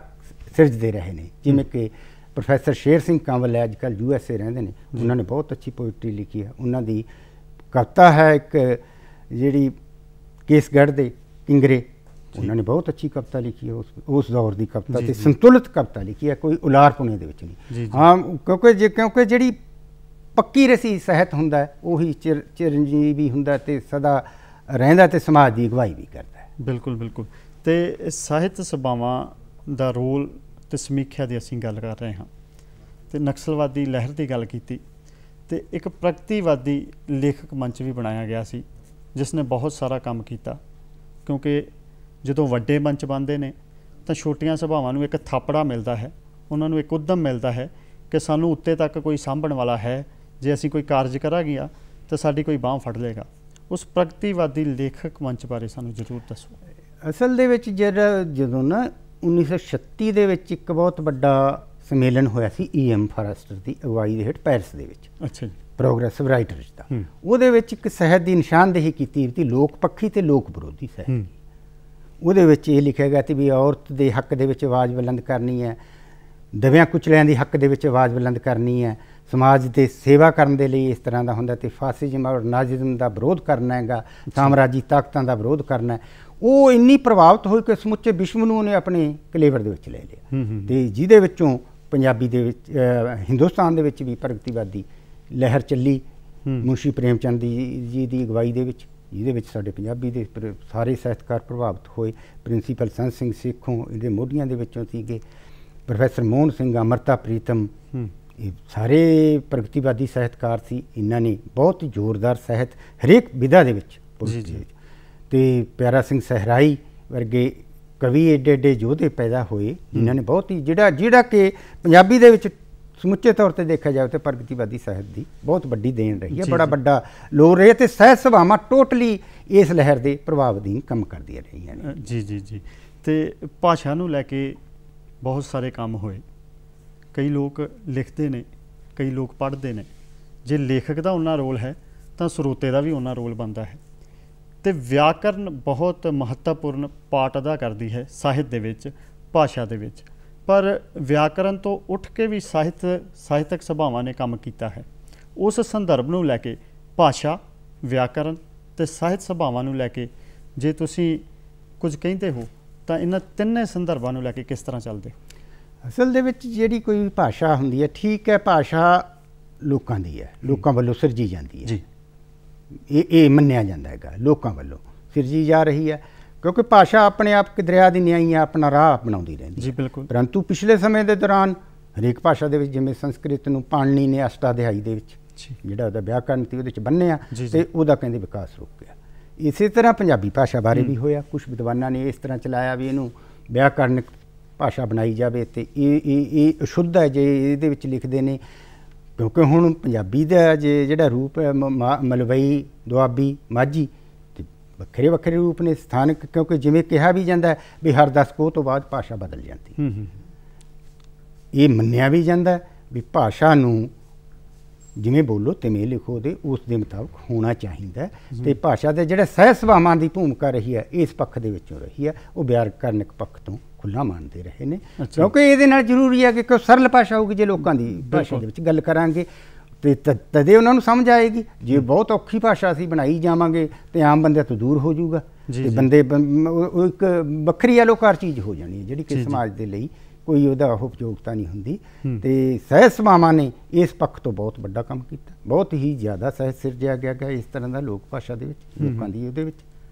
ਸਿਰਜਦੇ ਰਹੇ ਨੇ, ਜਿਵੇਂ ਕਿ ਪ੍ਰੋਫੈਸਰ ਸ਼ੇਰ ਸਿੰਘ ਕੰਵਲ ਹੈ, ਅੱਜ ਕੱਲ੍ਹ USA ਰਹਿੰਦੇ ਨੇ, ਉਹਨਾਂ ਨੇ ਬਹੁਤ ਅੱਛੀ ਪੋਇਟਰੀ ਲਿਖੀ ਹੈ। ਉਹਨਾਂ ਦੀ ਕਵਿਤਾ ਹੈ ਇੱਕ ਜਿਹੜੀ ਕੇਸਗੜ੍ਹ ਦੇ ਕਿੰਗਰੇ, ਉਹਨਾਂ ਨੇ ਬਹੁਤ ਅੱਛੀ ਕਵਿਤਾ ਲਿਖੀ ਹੈ, ਉਸ ਦੌਰ ਦੀ ਕਵਿਤਾ, ਤੇ ਸੰਤੁਲਿਤ ਕਵਿਤਾ ਲਿਖੀ ਹੈ, ਕੋਈ ਉਲਾਰਪੁਣੇ ਦੇ ਵਿੱਚ ਨਹੀਂ। ਹਾਂ, ਕਿਉਂਕਿ ਜਿਹੜੀ ਪੱਕੀ ਰਸੀ ਸਾਹਿਤ ਹੁੰਦਾ ਹੈ ਉਹੀ ਚਿਰੰਜੀਵੀ ਹੁੰਦਾ ਤੇ ਸਦਾ ਰਹਿੰਦਾ ਤੇ ਸਮਾਜ ਦੀ ਅਗਵਾਈ ਵੀ ਕਰਦਾ ਹੈ। ਬਿਲਕੁਲ ਬਿਲਕੁਲ। ਤੇ ਸਾਹਿਤ ਸਭਾਵਾਂ ਦਾ ਰੋਲ ਤੇ ਸਮੀਖਿਆ ਦੀ ਅਸੀਂ ਗੱਲ ਕਰ ਰਹੇ ਹਾਂ, ਤੇ ਨਕਸਲਵਾਦੀ ਲਹਿਰ ਦੀ ਗੱਲ ਕੀਤੀ, ਤੇ ਇੱਕ ਪ੍ਰਗਤੀਵਾਦੀ ਲੇਖਕ ਮੰਚ ਵੀ ਬਣਾਇਆ ਗਿਆ ਸੀ ਜਿਸ ਨੇ ਬਹੁਤ ਸਾਰਾ ਕੰਮ ਕੀਤਾ। ਕਿਉਂਕਿ ਜਦੋਂ ਵੱਡੇ ਮੰਚ ਬਣਦੇ ਨੇ ਤਾਂ ਛੋਟੀਆਂ ਸਭਾਵਾਂ ਨੂੰ ਇੱਕ ਥਾਪੜਾ ਮਿਲਦਾ ਹੈ, ਉਹਨਾਂ ਨੂੰ ਇੱਕ ਉੱਦਮ ਮਿਲਦਾ ਹੈ ਕਿ ਸਾਨੂੰ ਉੱਤੇ ਤੱਕ ਕੋਈ ਸਾਂਭਣ ਵਾਲਾ ਹੈ, ਜੇ ਅਸੀਂ ਕੋਈ ਕਾਰਜ ਕਰਾਂਗੇ ਤਾਂ ਸਾਡੀ ਕੋਈ ਬਾਂਹ ਫੜ ਲਏਗਾ। ਉਸ ਪ੍ਰਗਤੀਵਾਦੀ ਲੇਖਕ ਮੰਚ ਬਾਰੇ ਸਾਨੂੰ ਜ਼ਰੂਰ ਦੱਸੋ। ਅਸਲ ਦੇ ਵਿੱਚ ਜਦੋਂ ਨਾ 1936 ਦੇ ਵਿੱਚ ਇੱਕ ਬਹੁਤ ਵੱਡਾ ਸੰਮੇਲਨ ਹੋਇਆ ਸੀ EM ਫਾਰੈਸਟਰ ਦੀ ਅਗਵਾਈ ਦੇ ਹੇਠ ਪੈਰਿਸ ਦੇ ਵਿੱਚ, ਅੱਛਾ ਜੀ, ਪ੍ਰੋਗਰੈਸਿਵ ਰਾਈਟਰਸ ਦਾ। ਉਹਦੇ ਵਿੱਚ ਇੱਕ ਸਾਹਿਤ ਦੀ ਨਿਸ਼ਾਨਦੇਹੀ ਕੀਤੀ ਸੀ ਲੋਕ ਪੱਖੀ ਤੇ ਲੋਕ ਵਿਰੋਧੀ ਸਾਹਿਤ। ਉਹਦੇ ਵਿੱਚ ਇਹ ਲਿਖਿਆ ਗਿਆ ਸੀ ਵੀ ਔਰਤ ਦੇ ਹੱਕ ਦੇ ਵਿੱਚ ਆਵਾਜ਼ ਬੁਲੰਦ ਕਰਨੀ ਹੈ, ਦਬਿਆਂ ਕੁਚਲਿਆਂ ਦੀ ਹੱਕ ਦੇ ਵਿੱਚ ਆਵਾਜ਼ ਬੁਲੰਦ ਕਰਨੀ ਹੈ, ਸਮਾਜ ਦੇ ਸੇਵਾ ਕਰਨ ਦੇ ਲਈ ਇਸ ਤਰ੍ਹਾਂ ਦਾ ਹੁੰਦਾ, ਤੇ ਫਾਸਿਜ਼ਮ ਔਰ ਨਾਜ਼ਿਜ਼ਮ ਦਾ ਵਿਰੋਧ ਕਰਨਾ ਹੈਗਾ, ਸਾਮਰਾਜੀ ਤਾਕਤਾਂ ਦਾ ਵਿਰੋਧ ਕਰਨਾ। ਉਹ ਇੰਨੀ ਪ੍ਰਭਾਵਿਤ ਹੋਈ ਕਿ ਸਮੁੱਚੇ ਵਿਸ਼ਵ ਨੂੰ ਉਹਨੇ ਆਪਣੇ ਕਲੇਵਰ ਦੇ ਵਿੱਚ ਲੈ ਲਿਆ, ਤੇ ਜਿਹਦੇ ਵਿੱਚੋਂ ਪੰਜਾਬੀ ਦੇ ਵਿੱਚ ਹਿੰਦੁਸਤਾਨ ਦੇ ਵਿੱਚ ਵੀ ਪ੍ਰਗਤੀਵਾਦੀ ਲਹਿਰ ਚੱਲੀ ਮੁਨਸ਼ੀ ਪ੍ਰੇਮ ਚੰਦ ਜੀ ਦੀ ਅਗਵਾਈ ਦੇ ਵਿੱਚ, ਜਿਹਦੇ ਵਿੱਚ ਸਾਡੇ ਪੰਜਾਬੀ ਦੇ ਸਾਰੇ ਸਾਹਿਤਕਾਰ ਪ੍ਰਭਾਵਿਤ ਹੋਏ। ਪ੍ਰਿੰਸੀਪਲ ਸੰਤ ਸਿੰਘ ਸੇਖੋਂ ਇਹਦੇ ਮੋਢੀਆਂ ਦੇ ਵਿੱਚੋਂ ਸੀਗੇ, ਪ੍ਰੋਫੈਸਰ ਮੋਹਨ ਸਿੰਘ, ਅਮਰਤਾ ਪ੍ਰੀਤਮ, ਇਹ ਸਾਰੇ ਪ੍ਰਗਤੀਵਾਦੀ ਸਾਹਿਤਕਾਰ ਸੀ। ਇਹਨਾਂ ਨੇ ਬਹੁਤ ਜ਼ੋਰਦਾਰ ਸਾਹਿਤ ਹਰੇਕ ਵਿਧਾ ਦੇ ਵਿੱਚ, ਤੇ ਪਿਆਰਾ ਸਿੰਘ ਸਹਿਰਾਈ ਵਰਗੇ ਕਵੀ ਏਡੇ ਏਡੇ ਯੋਧੇ ਪੈਦਾ ਹੋਏ ਜਿਨ੍ਹਾਂ ਨੇ ਬਹੁਤ ਹੀ ਜਿਹੜਾ ਕਿ ਪੰਜਾਬੀ ਦੇ ਵਿੱਚ ਸਮੁੱਚੇ ਤੌਰ ਤੇ ਦੇਖਿਆ ਜਾਵੇ ਤਾਂ ਪ੍ਰਗਤੀਵਾਦੀ ਸਾਹਿਤ ਦੀ ਬਹੁਤ ਵੱਡੀ ਦੇਣ ਰਹੀ ਹੈ, ਬੜਾ ਵੱਡਾ ਲੋਰ ਰਿਹਾ, ਤੇ ਸਾਹਿਤ ਸਭਾਵਾਂ ਟੋਟਲੀ ਇਸ ਲਹਿਰ ਦੇ ਪ੍ਰਭਾਵ ਅਧੀਨ ਕੰਮ ਕਰਦੀਆਂ ਰਹੀਆਂ ਨੇ। ਜੀ ਜੀ ਜੀ। ਤੇ ਭਾਸ਼ਾ ਨੂੰ ਲੈ ਕੇ ਬਹੁਤ ਸਾਰੇ ਕੰਮ ਹੋਏ, ਕਈ ਲੋਕ ਲਿਖਦੇ ਨੇ, ਕਈ ਲੋਕ ਪੜ੍ਹਦੇ ਨੇ। ਜੇ ਲੇਖਕ ਦਾ ਉਹਨਾਂ ਰੋਲ ਹੈ ਤਾਂ ਸਰੋਤੇ ਦਾ ਵੀ ਉਹਨਾਂ ਰੋਲ ਬਣਦਾ ਹੈ, ਤੇ ਵਿਆਕਰਨ ਬਹੁਤ ਮਹੱਤਵਪੂਰਨ ਪਾਰਟ ਅਦਾ ਕਰਦੀ ਹੈ ਸਾਹਿਤ ਦੇ ਵਿੱਚ, ਭਾਸ਼ਾ ਦੇ ਵਿੱਚ। ਪਰ ਵਿਆਕਰਨ ਤੋਂ ਉੱਠ ਕੇ ਵੀ ਸਾਹਿਤਕ ਸਭਾਵਾਂ ਨੇ ਕੰਮ ਕੀਤਾ ਹੈ। ਉਸ ਸੰਦਰਭ ਨੂੰ ਲੈ ਕੇ ਭਾਸ਼ਾ, ਵਿਆਕਰਨ ਤੇ ਸਾਹਿਤ ਸਭਾਵਾਂ ਨੂੰ ਲੈ ਕੇ ਜੇ ਤੁਸੀਂ ਕੁਝ ਕਹਿੰਦੇ ਹੋ ਤਾਂ ਇਹਨਾਂ ਤਿੰਨੇ ਸੰਦਰਭਾਂ ਨੂੰ ਲੈ ਕੇ ਕਿਸ ਤਰ੍ਹਾਂ ਚੱਲਦੇ ਹੋ? ਅਸਲ ਦੇ ਵਿੱਚ ਜਿਹੜੀ ਕੋਈ ਭਾਸ਼ਾ ਹੁੰਦੀ ਹੈ, ਠੀਕ ਹੈ, ਭਾਸ਼ਾ ਲੋਕਾਂ ਦੀ ਹੈ, ਲੋਕਾਂ ਵੱਲੋਂ ਸਿਰਜੀ ਜਾਂਦੀ ਹੈ ਜੀ, ਇਹ ਮੰਨਿਆ ਜਾਂਦਾ ਹੈਗਾ, ਲੋਕਾਂ ਵੱਲੋਂ ਸਿਰਜੀ ਜਾ ਰਹੀ ਹੈ, ਕਿਉਂਕਿ ਭਾਸ਼ਾ ਆਪਣੇ ਆਪ ਦਰਿਆ ਦੀ ਨਿਆਈ ਹੈ, ਆਪਣਾ ਰਾਹ ਬਣਾਉਂਦੀ ਰਹਿੰਦੀ ਜੀ। ਬਿਲਕੁਲ। ਪਰੰਤੂ ਪਿਛਲੇ ਸਮੇਂ ਦੇ ਦੌਰਾਨ ਹਰੇਕ ਭਾਸ਼ਾ ਦੇ ਵਿੱਚ, ਜਿਵੇਂ ਸੰਸਕ੍ਰਿਤ ਨੂੰ ਪਾਣਨੀ ਨੇ ਅਸ਼ਟਾਧਿਆਈ ਦੇ ਵਿੱਚ ਜਿਹੜਾ ਉਹਦਾ ਵਿਆਕਰਨ ਸੀ ਉਹਦੇ 'ਚ ਬੰਨਿਆ, ਤੇ ਉਹਦਾ ਕਹਿੰਦੇ ਵਿਕਾਸ ਰੁਕ ਗਿਆ। ਇਸੇ ਤਰ੍ਹਾਂ ਪੰਜਾਬੀ ਭਾਸ਼ਾ ਬਾਰੇ ਵੀ ਹੋਇਆ। ਕੁਛ ਵਿਦਵਾਨਾਂ ਨੇ ਇਸ ਤਰ੍ਹਾਂ ਚਲਾਇਆ ਵੀ ਇਹਨੂੰ ਵਿਆਕਰਨਿਕ ਭਾਸ਼ਾ ਬਣਾਈ ਜਾਵੇ, ਤੇ ਇਹ ਅਸ਼ੁੱਧ ਹੈ ਜੇ ਇਹਦੇ ਵਿੱਚ ਲਿਖਦੇ ਨੇ, ਕਿਉਂਕਿ ਹੁਣ ਪੰਜਾਬੀ ਦਾ ਜਿਹੜਾ ਰੂਪ ਹੈ ਮਲਵਈ, ਦੁਆਬੀ, ਮਾਝੀ, ਤੇ ਵੱਖਰੇ ਵੱਖਰੇ ਰੂਪ ਨੇ ਸਥਾਨਕ, ਕਿਉਂਕਿ ਜਿਵੇਂ ਕਿਹਾ ਵੀ ਜਾਂਦਾ ਹੈ ਵੀ ਹਰ 10 ਕੋਹ ਤੋਂ ਬਾਅਦ ਭਾਸ਼ਾ ਬਦਲ ਜਾਂਦੀ। ਇਹ ਮੰਨਿਆ ਵੀ ਜਾਂਦਾ ਵੀ ਭਾਸ਼ਾ ਨੂੰ ਜਿਵੇਂ ਬੋਲੋ ਤਿਵੇਂ ਲਿਖੋ ਦੇ ਉਸ ਦੇ ਮੁਤਾਬਕ ਹੋਣਾ ਚਾਹੀਦਾ, ਤੇ ਭਾਸ਼ਾ ਦੇ ਜਿਹੜੇ ਸਾਹਿਤ ਸਭਾਵਾਂ ਦੀ ਭੂਮਿਕਾ ਰਹੀ ਹੈ ਇਸ ਪੱਖ ਦੇ ਵਿੱਚੋਂ ਰਹੀ ਹੈ, ਉਹ ਵਿਆਕਰਨਿਕ ਪੱਖ ਤੋਂ ਖੁੱਲ੍ਹਾ ਮੰਨਦੇ ਰਹੇ ਨੇ, ਕਿਉਂਕਿ ਇਹਦੇ ਨਾਲ ਜ਼ਰੂਰੀ ਹੈ ਕਿ ਸਰਲ ਭਾਸ਼ਾ ਹੋਊਗੀ। ਜੇ ਲੋਕਾਂ ਦੀ ਭਾਸ਼ਾ ਦੇ ਵਿੱਚ ਗੱਲ ਕਰਾਂਗੇ ਤੇ ਤਦੇ ਉਹਨਾਂ ਨੂੰ ਸਮਝ ਆਏਗੀ। ਜੇ ਬਹੁਤ ਔਖੀ ਭਾਸ਼ਾ ਅਸੀਂ ਬਣਾਈ ਜਾਵਾਂਗੇ ਤੇ ਆਮ ਬੰਦਿਆਂ ਤੋਂ ਦੂਰ ਹੋ ਜਾਊਗਾ, ਤੇ ਬੰਦੇ ਇੱਕ ਵੱਖਰੀ ਅਲੋਕਾਰ ਚੀਜ਼ ਹੋ ਜਾਣੀ ਹੈ ਜਿਹੜੀ ਕਿ ਸਮਾਜ ਦੇ ਲਈ ਕੋਈ ਉਹਦਾ ਉਪਯੋਗਤਾ ਨਹੀਂ ਹੁੰਦੀ। ਤੇ ਸਾਹਿਤ ਸਭਾਵਾਂ ਨੇ ਇਸ ਪੱਖ ਤੋਂ ਬਹੁਤ ਵੱਡਾ ਕੰਮ ਕੀਤਾ, ਬਹੁਤ ਹੀ ਜ਼ਿਆਦਾ ਸਾਹਿਤ ਸਿਰਜਿਆ ਗਿਆ ਇਸ ਤਰ੍ਹਾਂ ਦਾ ਲੋਕ ਭਾਸ਼ਾ ਦੇ ਵਿੱਚ, ਲੋਕਾਂ ਦੀ ਉਹਦੇ ਵਿੱਚ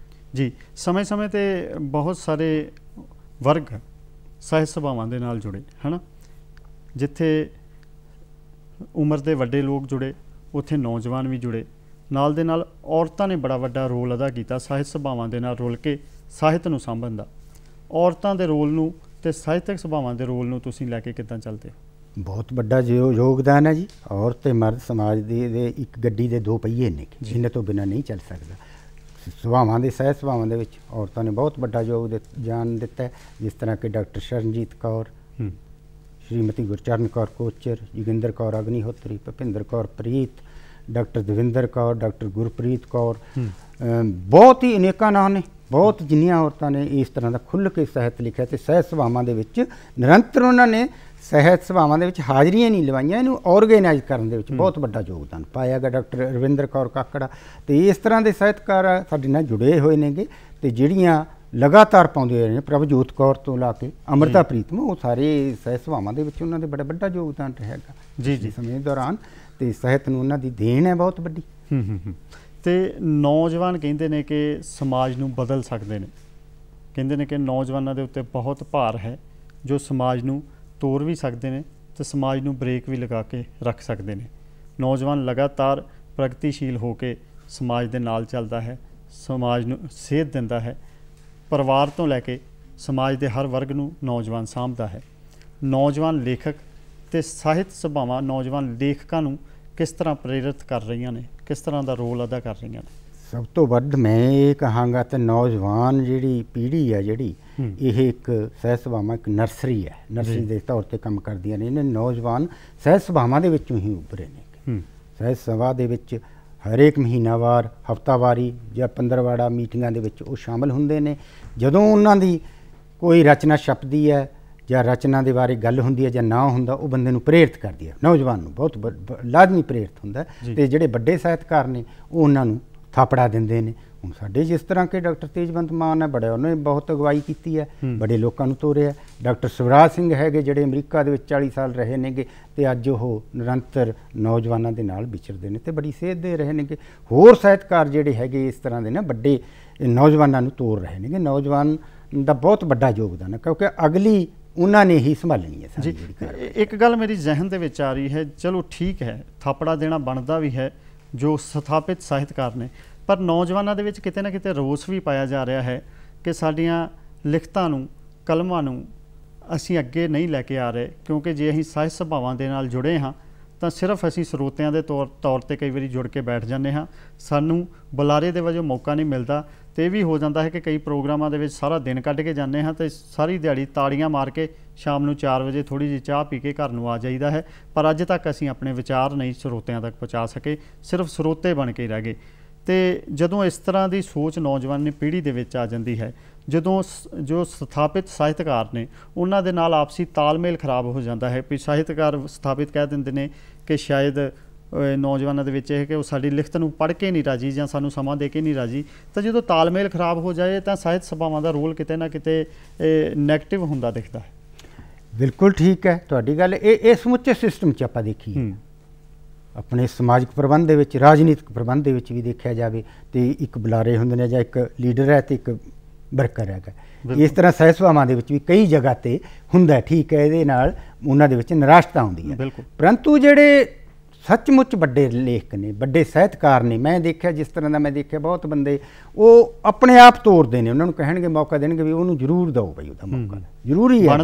ਜੀ। ਸਮੇਂ ਸਮੇਂ 'ਤੇ ਬਹੁਤ ਸਾਰੇ ਵਰਗ ਸਾਹਿਤ ਸਭਾਵਾਂ ਦੇ ਨਾਲ ਜੁੜੇ ਹੈ ਨਾ, ਜਿੱਥੇ ਉਮਰ ਦੇ ਵੱਡੇ ਲੋਕ ਜੁੜੇ, ਉੱਥੇ ਨੌਜਵਾਨ ਵੀ ਜੁੜੇ, ਨਾਲ ਦੇ ਨਾਲ ਔਰਤਾਂ ਨੇ ਬੜਾ ਵੱਡਾ ਰੋਲ ਅਦਾ ਕੀਤਾ ਸਾਹਿਤ ਸਭਾਵਾਂ ਦੇ ਨਾਲ ਰੁਲ ਕੇ ਸਾਹਿਤ ਨੂੰ ਸਾਂਭਣ ਦਾ। ਔਰਤਾਂ ਦੇ ਰੋਲ ਨੂੰ ਤੇ ਸਾਹਿਤਕ ਸਭਾਵਾਂ ਦੇ ਰੋਲ ਨੂੰ ਤੁਸੀਂ ਲੈ ਕੇ ਕਿੱਦਾਂ ਚੱਲਦੇ ਹੋ? ਬਹੁਤ ਵੱਡਾ ਯੋਗਦਾਨ ਹੈ ਜੀ। ਔਰਤ ਤੇ ਮਰਦ ਸਮਾਜ ਦੇ ਇੱਕ ਗੱਡੀ ਦੇ ਦੋ ਪਹੀਏ ਨੇ, ਜਿਨ੍ਹਾਂ ਤੋਂ ਬਿਨਾਂ ਨਹੀਂ ਚੱਲ ਸਕਦਾ। ਸੁਭਾਵਾਂ ਦੇ ਸਹਿਜ ਸੁਭਾਵਾਂ ਦੇ ਵਿੱਚ ਔਰਤਾਂ ਨੇ ਬਹੁਤ ਵੱਡਾ ਯੋਗਦਾਨ ਦਿੱਤਾ ਹੈ, ਜਿਸ ਤਰ੍ਹਾਂ ਕਿ ਡਾਕਟਰ ਸ਼ਰਨਜੀਤ ਕੌਰ, ਸ਼੍ਰੀਮਤੀ ਗੁਰਚਰਨ ਕੌਰ ਕੋਚਰ, ਜੋਗਿੰਦਰ ਕੌਰ ਅਗਨੀਹੋਤਰੀ, ਭੁਪਿੰਦਰ ਕੌਰ ਪ੍ਰੀਤ, ਡਾਕਟਰ ਦਵਿੰਦਰ ਕੌਰ, ਡਾਕਟਰ ਗੁਰਪ੍ਰੀਤ ਕੌਰ, ਬਹੁਤ ਹੀ ਅਨੇਕਾਂ ਨਾਂ ਨੇ। ਬਹੁਤ ਜਿੰਨੀਆਂ ਔਰਤਾਂ ਨੇ ਇਸ ਤਰ੍ਹਾਂ ਦਾ ਖੁੱਲ੍ਹ ਕੇ ਸਾਹਿਤ ਲਿਖਿਆ ਅਤੇ ਸਹਿਜ ਸੁਭਾਵਾਂ ਦੇ ਵਿੱਚ ਨਿਰੰਤਰ ਉਹਨਾਂ ਨੇ ਸਹਿਜ ਸਭਾਵਾਂ ਦੇ ਵਿੱਚ ਹਾਜ਼ਰੀਆਂ ਨਹੀਂ ਲਵਾਈਆਂ, ਇਹਨੂੰ ਔਰਗੇਨਾਈਜ਼ ਕਰਨ ਦੇ ਵਿੱਚ ਬਹੁਤ ਵੱਡਾ ਯੋਗਦਾਨ ਪਾਇਆ ਗਾ ਡਾਕਟਰ ਰਵਿੰਦਰ ਕੌਰ ਕਾਕੜਾ। ਅਤੇ ਇਸ ਤਰ੍ਹਾਂ ਦੇ ਸਾਹਿਤਕਾਰ ਸਾਡੇ ਨਾਲ ਜੁੜੇ ਹੋਏ ਨੇਗੇ ਅਤੇ ਜਿਹੜੀਆਂ ਲਗਾਤਾਰ ਪਾਉਂਦੇ ਹੋਏ ਨੇ, ਪ੍ਰਭਜੋਤ ਕੌਰ ਤੋਂ ਲਾ ਕੇ ਅੰਮ੍ਰਿਤਾ ਪ੍ਰੀਤਮ, ਉਹ ਸਾਰੇ ਸਹਿਜ ਸਭਾਵਾਂ ਦੇ ਵਿੱਚ ਉਹਨਾਂ ਦੇ ਬੜਾ ਵੱਡਾ ਯੋਗਦਾਨ ਰਿਹਾ ਗਾ ਜੀ ਸਮੇਂ ਦੌਰਾਨ। ਅਤੇ ਸਾਹਿਤ ਨੂੰ ਉਹਨਾਂ ਦੀ ਦੇਣ ਹੈ ਬਹੁਤ ਵੱਡੀ। ਅਤੇ ਨੌਜਵਾਨ ਕਹਿੰਦੇ ਨੇ ਕਿ ਸਮਾਜ ਨੂੰ ਬਦਲ ਸਕਦੇ ਨੇ, ਕਹਿੰਦੇ ਨੇ ਕਿ ਨੌਜਵਾਨਾਂ ਦੇ ਉੱਤੇ ਬਹੁਤ ਭਾਰ ਹੈ ਜੋ ਸਮਾਜ ਨੂੰ ਤੋੜ ਵੀ ਸਕਦੇ ਨੇ ਅਤੇ ਸਮਾਜ ਨੂੰ ਬ੍ਰੇਕ ਵੀ ਲਗਾ ਕੇ ਰੱਖ ਸਕਦੇ ਨੇ। ਨੌਜਵਾਨ ਲਗਾਤਾਰ ਪ੍ਰਗਤੀਸ਼ੀਲ ਹੋ ਕੇ ਸਮਾਜ ਦੇ ਨਾਲ ਚੱਲਦਾ ਹੈ, ਸਮਾਜ ਨੂੰ ਸੇਧ ਦਿੰਦਾ ਹੈ, ਪਰਿਵਾਰ ਤੋਂ ਲੈ ਕੇ ਸਮਾਜ ਦੇ ਹਰ ਵਰਗ ਨੂੰ ਨੌਜਵਾਨ ਸਾਂਭਦਾ ਹੈ। ਨੌਜਵਾਨ ਲੇਖਕ ਅਤੇ ਸਾਹਿਤ ਸਭਾਵਾਂ ਨੌਜਵਾਨ ਲੇਖਕਾਂ ਨੂੰ ਕਿਸ ਤਰ੍ਹਾਂ ਪ੍ਰੇਰਿਤ ਕਰ ਰਹੀਆਂ ਨੇ, ਕਿਸ ਤਰ੍ਹਾਂ ਦਾ ਰੋਲ ਅਦਾ ਕਰ ਰਹੀਆਂ ਨੇ? ਸਭ ਤੋਂ ਵੱਧ ਮੈਂ ਇਹ ਕਹਾਂਗਾ ਤਾਂ ਨੌਜਵਾਨ ਜਿਹੜੀ ਪੀੜ੍ਹੀ ਹੈ ਜਿਹੜੀ ਇਹ ਇੱਕ ਸਹਿਜ ਸਭਾਵਾਂ ਇੱਕ ਨਰਸਰੀ ਹੈ, ਨਰਸਰੀ ਦੇ ਤੌਰ 'ਤੇ ਕੰਮ ਕਰਦੀਆਂ ਨੇ। ਇਹਨਾਂ ਨੌਜਵਾਨ ਸਹਿਜ ਸਭਾਵਾਂ ਦੇ ਵਿੱਚੋਂ ਹੀ ਉੱਭਰੇ ਨੇ। ਸਹਿਜ ਸਭਾ ਦੇ ਵਿੱਚ ਹਰੇਕ ਮਹੀਨਾਵਾਰ, ਹਫ਼ਤਾਵਾਰੀ ਜਾਂ ਪੰਦਰਵਾੜਾ ਮੀਟਿੰਗਾਂ ਦੇ ਵਿੱਚ ਉਹ ਸ਼ਾਮਲ ਹੁੰਦੇ ਨੇ। ਜਦੋਂ ਉਹਨਾਂ ਦੀ ਕੋਈ ਰਚਨਾ ਛਪਦੀ ਹੈ ਜਾਂ ਰਚਨਾ ਦੇ ਬਾਰੇ ਗੱਲ ਹੁੰਦੀ ਹੈ ਜਾਂ ਨਾ ਹੁੰਦਾ, ਉਹ ਬੰਦੇ ਨੂੰ ਪ੍ਰੇਰਿਤ ਕਰਦੀ ਹੈ, ਨੌਜਵਾਨ ਨੂੰ ਬਹੁਤ ਲਾਜ਼ਮੀ ਪ੍ਰੇਰਿਤ ਹੁੰਦਾ। ਅਤੇ ਜਿਹੜੇ ਵੱਡੇ ਸਾਹਿਤਕਾਰ ਨੇ ਉਹ ਉਹਨਾਂ ਨੂੰ ਥਾਪੜਾ ਦਿੰਦੇ ਨੇ। ਹੁਣ ਸਾਡੇ ਜਿਸ ਤਰ੍ਹਾਂ ਕਿ ਡਾਕਟਰ ਤੇਜਵੰਤ ਮਾਨ ਹੈ, ਬੜਾ ਉਹਨੇ ਬਹੁਤ ਅਗਵਾਈ ਕੀਤੀ ਹੈ, ਬੜੇ ਲੋਕਾਂ ਨੂੰ ਤੋਰਿਆ। ਡਾਕਟਰ ਸ਼ਿਵਰਾਜ ਸਿੰਘ ਹੈਗੇ ਜਿਹੜੇ ਅਮਰੀਕਾ ਦੇ ਵਿੱਚ 40 ਸਾਲ ਰਹੇ ਨੇਗੇ ਅਤੇ ਅੱਜ ਉਹ ਨਿਰੰਤਰ ਨੌਜਵਾਨਾਂ ਦੇ ਨਾਲ ਵਿਚਰਦੇ ਨੇ ਅਤੇ ਬੜੀ ਸੇਧ ਦੇ ਰਹੇ ਨੇਗੇ। ਹੋਰ ਸਾਹਿਤਕਾਰ ਜਿਹੜੇ ਹੈਗੇ ਇਸ ਤਰ੍ਹਾਂ ਦੇ ਨਾ ਵੱਡੇ ਨੌਜਵਾਨਾਂ ਨੂੰ ਤੋਰ ਰਹੇ ਨੇਗੇ। ਨੌਜਵਾਨ ਦਾ ਬਹੁਤ ਵੱਡਾ ਯੋਗਦਾਨ ਹੈ ਕਿਉਂਕਿ ਅਗਲੀ ਉਹਨਾਂ ਨੇ ਹੀ ਸੰਭਾਲਣੀ ਹੈ ਜੀ। ਇੱਕ ਗੱਲ ਮੇਰੀ ਜ਼ਿਹਨ ਦੇ ਵਿੱਚ ਆ ਰਹੀ ਹੈ, ਚਲੋ ਠੀਕ ਹੈ ਥਾਪੜਾ ਦੇਣਾ ਬਣਦਾ ਵੀ ਹੈ ਜੋ ਸਥਾਪਿਤ ਸਾਹਿਤਕਾਰ ਨੇ, ਪਰ ਨੌਜਵਾਨਾਂ ਦੇ ਵਿੱਚ ਕਿਤੇ ਨਾ ਕਿਤੇ ਰੋਸ ਵੀ ਪਾਇਆ ਜਾ ਰਿਹਾ ਹੈ ਕਿ ਸਾਡੀਆਂ ਲਿਖਤਾਂ ਨੂੰ, ਕਲਮਾਂ ਨੂੰ ਅਸੀਂ ਅੱਗੇ ਨਹੀਂ ਲੈ ਕੇ ਆ ਰਹੇ, ਕਿਉਂਕਿ ਜੇ ਅਸੀਂ ਸਾਹਿਤ ਸਭਾਵਾਂ ਦੇ ਨਾਲ ਜੁੜੇ ਹਾਂ ਤਾਂ ਸਿਰਫ ਅਸੀਂ ਸਰੋਤਿਆਂ ਦੇ ਤੌਰ 'ਤੇ ਕਈ ਵਾਰੀ ਜੁੜ ਕੇ ਬੈਠ ਜਾਂਦੇ ਹਾਂ, ਸਾਨੂੰ ਬੁਲਾਰੇ ਦੇ ਵਜੋਂ ਮੌਕਾ ਨਹੀਂ ਮਿਲਦਾ। ਅਤੇ ਇਹ ਵੀ ਹੋ ਜਾਂਦਾ ਹੈ ਕਿ ਕਈ ਪ੍ਰੋਗਰਾਮਾਂ ਦੇ ਵਿੱਚ ਸਾਰਾ ਦਿਨ ਕੱਢ ਕੇ ਜਾਂਦੇ ਹਾਂ ਅਤੇ ਸਾਰੀ ਦਿਹਾੜੀ ਤਾੜੀਆਂ ਮਾਰ ਕੇ ਸ਼ਾਮ ਨੂੰ 4 ਵਜੇ ਥੋੜ੍ਹੀ ਜਿਹੀ ਚਾਹ ਪੀ ਕੇ ਘਰ ਨੂੰ ਆ ਜਾਈਦਾ ਹੈ, ਪਰ ਅੱਜ ਤੱਕ ਅਸੀਂ ਆਪਣੇ ਵਿਚਾਰ ਨਹੀਂ ਸਰੋਤਿਆਂ ਤੱਕ ਪਹੁੰਚਾ ਸਕੇ, ਸਿਰਫ ਸਰੋਤੇ ਬਣ ਕੇ ਰਹਿ ਗਏ। ਅਤੇ ਜਦੋਂ ਇਸ ਤਰ੍ਹਾਂ ਦੀ ਸੋਚ ਨੌਜਵਾਨ ਪੀੜ੍ਹੀ ਦੇ ਵਿੱਚ ਆ ਜਾਂਦੀ ਹੈ, ਜਦੋਂ ਜੋ ਸਥਾਪਿਤ ਸਾਹਿਤਕਾਰ ਨੇ ਉਹਨਾਂ ਦੇ ਨਾਲ ਆਪਸੀ ਤਾਲਮੇਲ ਖਰਾਬ ਹੋ ਜਾਂਦਾ ਹੈ। ਵੀ ਸਾਹਿਤਕਾਰ ਸਥਾਪਿਤ ਕਹਿ ਦਿੰਦੇ ਨੇ ਕਿ ਸ਼ਾਇਦ ਨੌਜਵਾਨਾਂ ਦੇ ਵਿੱਚ ਇਹ ਕਿ ਉਹ ਸਾਡੀ ਲਿਖਤ ਨੂੰ ਪੜ੍ਹ ਕੇ ਨਹੀਂ ਰਾਜੀ ਜਾਂ ਸਾਨੂੰ ਸਮਾਂ ਦੇ ਕੇ ਨਹੀਂ ਰਾਜੀ, ਤਾਂ ਜਦੋਂ ਤਾਲਮੇਲ ਖਰਾਬ ਹੋ ਜਾਏ ਤਾਂ ਸਾਹਿਤ ਸਭਾਵਾਂ ਦਾ ਰੋਲ ਕਿਤੇ ਨਾ ਕਿਤੇ ਨੈਗੇਟਿਵ ਹੁੰਦਾ ਦਿਖਦਾ ਹੈ। ਬਿਲਕੁਲ ਠੀਕ ਹੈ ਤੁਹਾਡੀ ਗੱਲ। ਇਹ ਸਮੁੱਚੇ ਸਿਸਟਮ 'ਚ ਆਪਾਂ ਦੇਖੀਏ, ਆਪਣੇ ਸਮਾਜਿਕ ਪ੍ਰਬੰਧ ਦੇ ਵਿੱਚ, ਰਾਜਨੀਤਿਕ ਪ੍ਰਬੰਧ ਦੇ ਵਿੱਚ ਵੀ ਦੇਖਿਆ ਜਾਵੇ ਤੇ ਇੱਕ ਬੁਲਾਰੇ ਹੁੰਦੇ ਨੇ ਜਾਂ ਇੱਕ ਲੀਡਰ ਹੈ ਤੇ ਇੱਕ ਵਰਕਰ ਹੈਗਾ। ਇਸ ਤਰ੍ਹਾਂ ਸਹਿਜ ਸਭਾਵਾਂ ਦੇ ਵਿੱਚ ਵੀ ਕਈ ਜਗ੍ਹਾ 'ਤੇ ਹੁੰਦਾ, ਠੀਕ ਹੈ, ਇਹਦੇ ਨਾਲ ਉਹਨਾਂ ਦੇ ਵਿੱਚ ਨਿਰਾਸ਼ਤਾ ਆਉਂਦੀ ਹੈ। ਪਰੰਤੂ ਜਿਹੜੇ ਸੱਚਮੁੱਚ ਵੱਡੇ ਲੇਖਕ ਨੇ, ਵੱਡੇ ਸਾਹਿਤਕਾਰ ਨੇ, ਮੈਂ ਦੇਖਿਆ ਜਿਸ ਤਰ੍ਹਾਂ ਦਾ ਮੈਂ ਦੇਖਿਆ ਬਹੁਤ ਬੰਦੇ ਉਹ ਆਪਣੇ ਆਪ ਤੋਰਦੇ ਨੇ, ਉਹਨਾਂ ਨੂੰ ਕਹਿਣਗੇ ਮੌਕਾ ਦੇਣਗੇ ਵੀ ਉਹਨੂੰ ਜ਼ਰੂਰ ਦਿਓ ਬਈ, ਉਹਦਾ ਮੌਕਾ ਜ਼ਰੂਰੀ ਹੈ,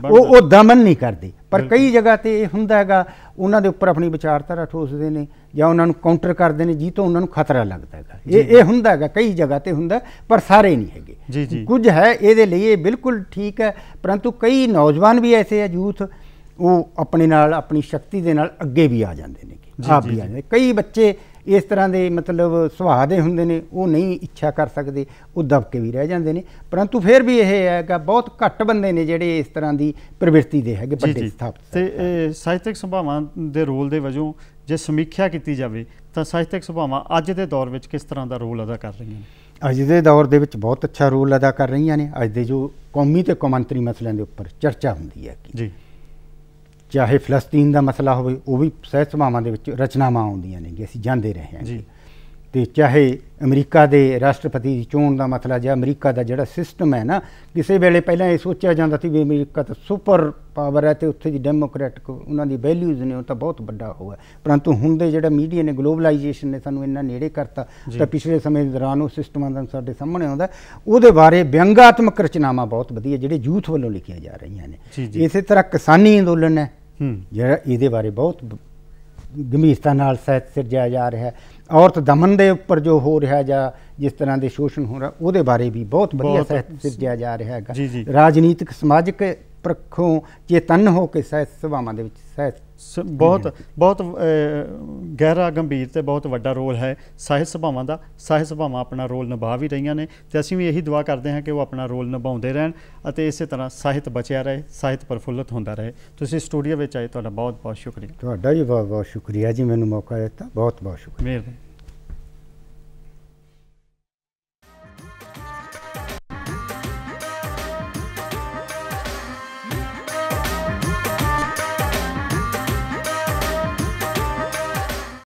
ਉਹ ਦਮਨ ਨਹੀਂ ਕਰਦੇ। ਪਰ ਕਈ ਜਗ੍ਹਾ 'ਤੇ ਇਹ ਹੁੰਦਾ ਹੈਗਾ, ਉਹਨਾਂ ਦੇ ਉੱਪਰ ਆਪਣੀ ਵਿਚਾਰਧਾਰਾ ਠੋਸਦੇ ਨੇ ਜਾਂ ਉਹਨਾਂ ਨੂੰ ਕਾਊਂਟਰ ਕਰਦੇ ਨੇ ਜਿਹ ਤੋਂ ਉਹਨਾਂ ਨੂੰ ਖਤਰਾ ਲੱਗਦਾ ਹੈਗਾ। ਇਹ ਹੁੰਦਾ ਹੈਗਾ, ਕਈ ਜਗ੍ਹਾ 'ਤੇ ਹੁੰਦਾ, ਪਰ ਸਾਰੇ ਨਹੀਂ ਹੈਗੇ। ਕੁਝ ਹੈ ਇਹਦੇ ਲਈ ਇਹ ਬਿਲਕੁਲ ਠੀਕ ਹੈ, ਪਰੰਤੂ ਕਈ ਨੌਜਵਾਨ ਵੀ ਐਸੇ ਹੈ, ਯੂਥ, ਉਹ ਆਪਣੇ ਨਾਲ ਆਪਣੀ ਸ਼ਕਤੀ ਦੇ ਨਾਲ ਅੱਗੇ ਵੀ ਆ ਜਾਂਦੇ ਨੇ, ਆਪ ਵੀ ਆ ਜਾਂਦੇ। ਕਈ ਬੱਚੇ ਇਸ ਤਰ੍ਹਾਂ ਦੇ ਮਤਲਬ ਸੁਭਾਅ ਦੇ ਹੁੰਦੇ ਨੇ, ਉਹ ਨਹੀਂ ਇੱਛਾ ਕਰ ਸਕਦੇ, ਉਹ ਦਬ ਕੇ ਵੀ ਰਹਿ ਜਾਂਦੇ ਨੇ। ਪਰੰਤੂ ਫਿਰ ਵੀ ਇਹ ਹੈਗਾ ਬਹੁਤ ਘੱਟ ਬੰਦੇ ਨੇ ਜਿਹੜੇ ਇਸ ਤਰ੍ਹਾਂ ਦੀ ਪ੍ਰਵਿਰਤੀ ਦੇ ਹੈਗੇ ਵੱਡੇ ਸਥਾਪਿਤ। ਅਤੇ ਸਾਹਿਤਕ ਸਭਾਵਾਂ ਦੇ ਰੋਲ ਦੇ ਵਜੋਂ ਜੇ ਸਮੀਖਿਆ ਕੀਤੀ ਜਾਵੇ ਤਾਂ ਸਾਹਿਤਕ ਸਭਾਵਾਂ ਅੱਜ ਦੇ ਦੌਰ ਵਿੱਚ ਕਿਸ ਤਰ੍ਹਾਂ ਦਾ ਰੋਲ ਅਦਾ ਕਰ ਰਹੀਆਂ ਨੇ? ਅੱਜ ਦੇ ਦੌਰ ਦੇ ਵਿੱਚ ਬਹੁਤ ਅੱਛਾ ਰੋਲ ਅਦਾ ਕਰ ਰਹੀਆਂ ਨੇ। ਅੱਜ ਦੇ ਜੋ ਕੌਮੀ ਅਤੇ ਕੌਮਾਂਤਰੀ ਮਸਲਿਆਂ ਦੇ ਉੱਪਰ ਚਰਚਾ ਹੁੰਦੀ ਹੈ ਜੀ, ਚਾਹੇ ਫਲਸਤੀਨ ਦਾ ਮਸਲਾ ਹੋਵੇ, ਉਹ ਵੀ ਸਹਿਜ ਸਭਾਵਾਂ ਦੇ ਵਿੱਚ ਰਚਨਾਵਾਂ ਆਉਂਦੀਆਂ ਨੇ ਕਿ ਅਸੀਂ ਜਾਂਦੇ ਰਹੇ ਹਾਂ ਜੀ। ਅਤੇ ਚਾਹੇ ਅਮਰੀਕਾ ਦੇ ਰਾਸ਼ਟਰਪਤੀ ਦੀ ਚੋਣ ਦਾ ਮਸਲਾ, ਜਾਂ ਅਮਰੀਕਾ ਦਾ ਜਿਹੜਾ ਸਿਸਟਮ ਹੈ ਨਾ, ਕਿਸੇ ਵੇਲੇ ਪਹਿਲਾਂ ਇਹ ਸੋਚਿਆ ਜਾਂਦਾ ਸੀ ਵੀ ਅਮਰੀਕਾ ਤਾਂ ਸੁਪਰ ਪਾਵਰ ਹੈ ਅਤੇ ਉੱਥੇ ਦੀ ਡੈਮੋਕ੍ਰੈਟਿਕ ਉਹਨਾਂ ਦੀ ਵੈਲਿਊਜ਼ ਨੇ, ਉਹ ਤਾਂ ਬਹੁਤ ਵੱਡਾ ਹੋ ਹੈ। ਪਰੰਤੂ ਹੁਣ ਦੇ ਜਿਹੜਾ ਮੀਡੀਆ ਨੇ, ਗਲੋਬਲਾਈਜੇਸ਼ਨ ਨੇ ਸਾਨੂੰ ਇੰਨਾ ਨੇੜੇ ਕਰਤਾ, ਤਾਂ ਪਿਛਲੇ ਸਮੇਂ ਦੌਰਾਨ ਉਹ ਸਿਸਟਮਾਂ ਦਾ ਸਾਡੇ ਸਾਹਮਣੇ ਆਉਂਦਾ। ਉਹਦੇ ਬਾਰੇ ਵਿਅੰਗਾਤਮਕ ਰਚਨਾਵਾਂ ਬਹੁਤ ਵਧੀਆ ਜਿਹੜੇ ਯੂਥ ਵੱਲੋਂ ਲਿਖੀਆਂ ਜਾ ਰਹੀਆਂ ਨੇ। ਇਸੇ ਤਰ੍ਹਾਂ ਕਿਸਾਨੀ ਅੰਦੋਲਨ ਹੈ ਜਿਹੜਾ, ਇਹਦੇ ਬਾਰੇ ਬਹੁਤ ਗੰਭੀਰਤਾ ਨਾਲ ਸਾਹਿਤ ਸਿਰਜਿਆ ਜਾ ਰਿਹਾ ਹੈ। ਔਰਤ ਦਮਨ ਦੇ ਉੱਪਰ ਜੋ ਹੋ ਰਿਹਾ ਜਾਂ ਜਿਸ ਤਰ੍ਹਾਂ ਦੇ ਸ਼ੋਸ਼ਣ ਹੋ ਰਿਹਾ ਉਹਦੇ ਬਾਰੇ ਵੀ ਬਹੁਤ ਵਧੀਆ ਸਾਹਿਤ ਸਿਰਜਿਆ ਜਾ ਰਿਹਾ ਹੈਗਾ। ਰਾਜਨੀਤਿਕ ਸਮਾਜਿਕ ਪੱਖੋਂ ਚੇਤੰਨ ਹੋ ਕੇ ਸਾਹਿਤ ਸਭਾਵਾਂ ਦੇ ਵਿੱਚ ਸਾਹਿਤ ਬਹੁਤ ਗਹਿਰਾ ਗੰਭੀਰ ਤੇ ਬਹੁਤ ਵੱਡਾ ਰੋਲ ਹੈ ਸਾਹਿਤ ਸਭਾਵਾਂ ਦਾ। ਸਾਹਿਤ ਸਭਾਵਾਂ ਆਪਣਾ ਰੋਲ ਨਿਭਾ ਵੀ ਰਹੀਆਂ ਨੇ ਤੇ ਅਸੀਂ ਵੀ ਇਹੀ ਦੁਆ ਕਰਦੇ ਹਾਂ ਕਿ ਉਹ ਆਪਣਾ ਰੋਲ ਨਿਭਾਉਂਦੇ ਰਹਿਣ ਅਤੇ ਇਸੇ ਤਰ੍ਹਾਂ ਸਾਹਿਤ ਬਚਿਆ ਰਹੇ, ਸਾਹਿਤ ਪ੍ਰਫੁੱਲਤ ਹੁੰਦਾ ਰਹੇ। ਤੁਸੀਂ ਸਟੂਡੀਓ ਵਿੱਚ ਆਏ, ਤੁਹਾਡਾ ਬਹੁਤ ਬਹੁਤ ਸ਼ੁਕਰੀਆ। ਤੁਹਾਡਾ ਜੀ ਬਹੁਤ ਬਹੁਤ ਸ਼ੁਕਰੀਆ ਜੀ, ਮੈਨੂੰ ਮੌਕਾ ਦਿੱਤਾ, ਬਹੁਤ ਬਹੁਤ ਸ਼ੁਕਰੀਆ। ਮਿਹਰਬਾਨੀ।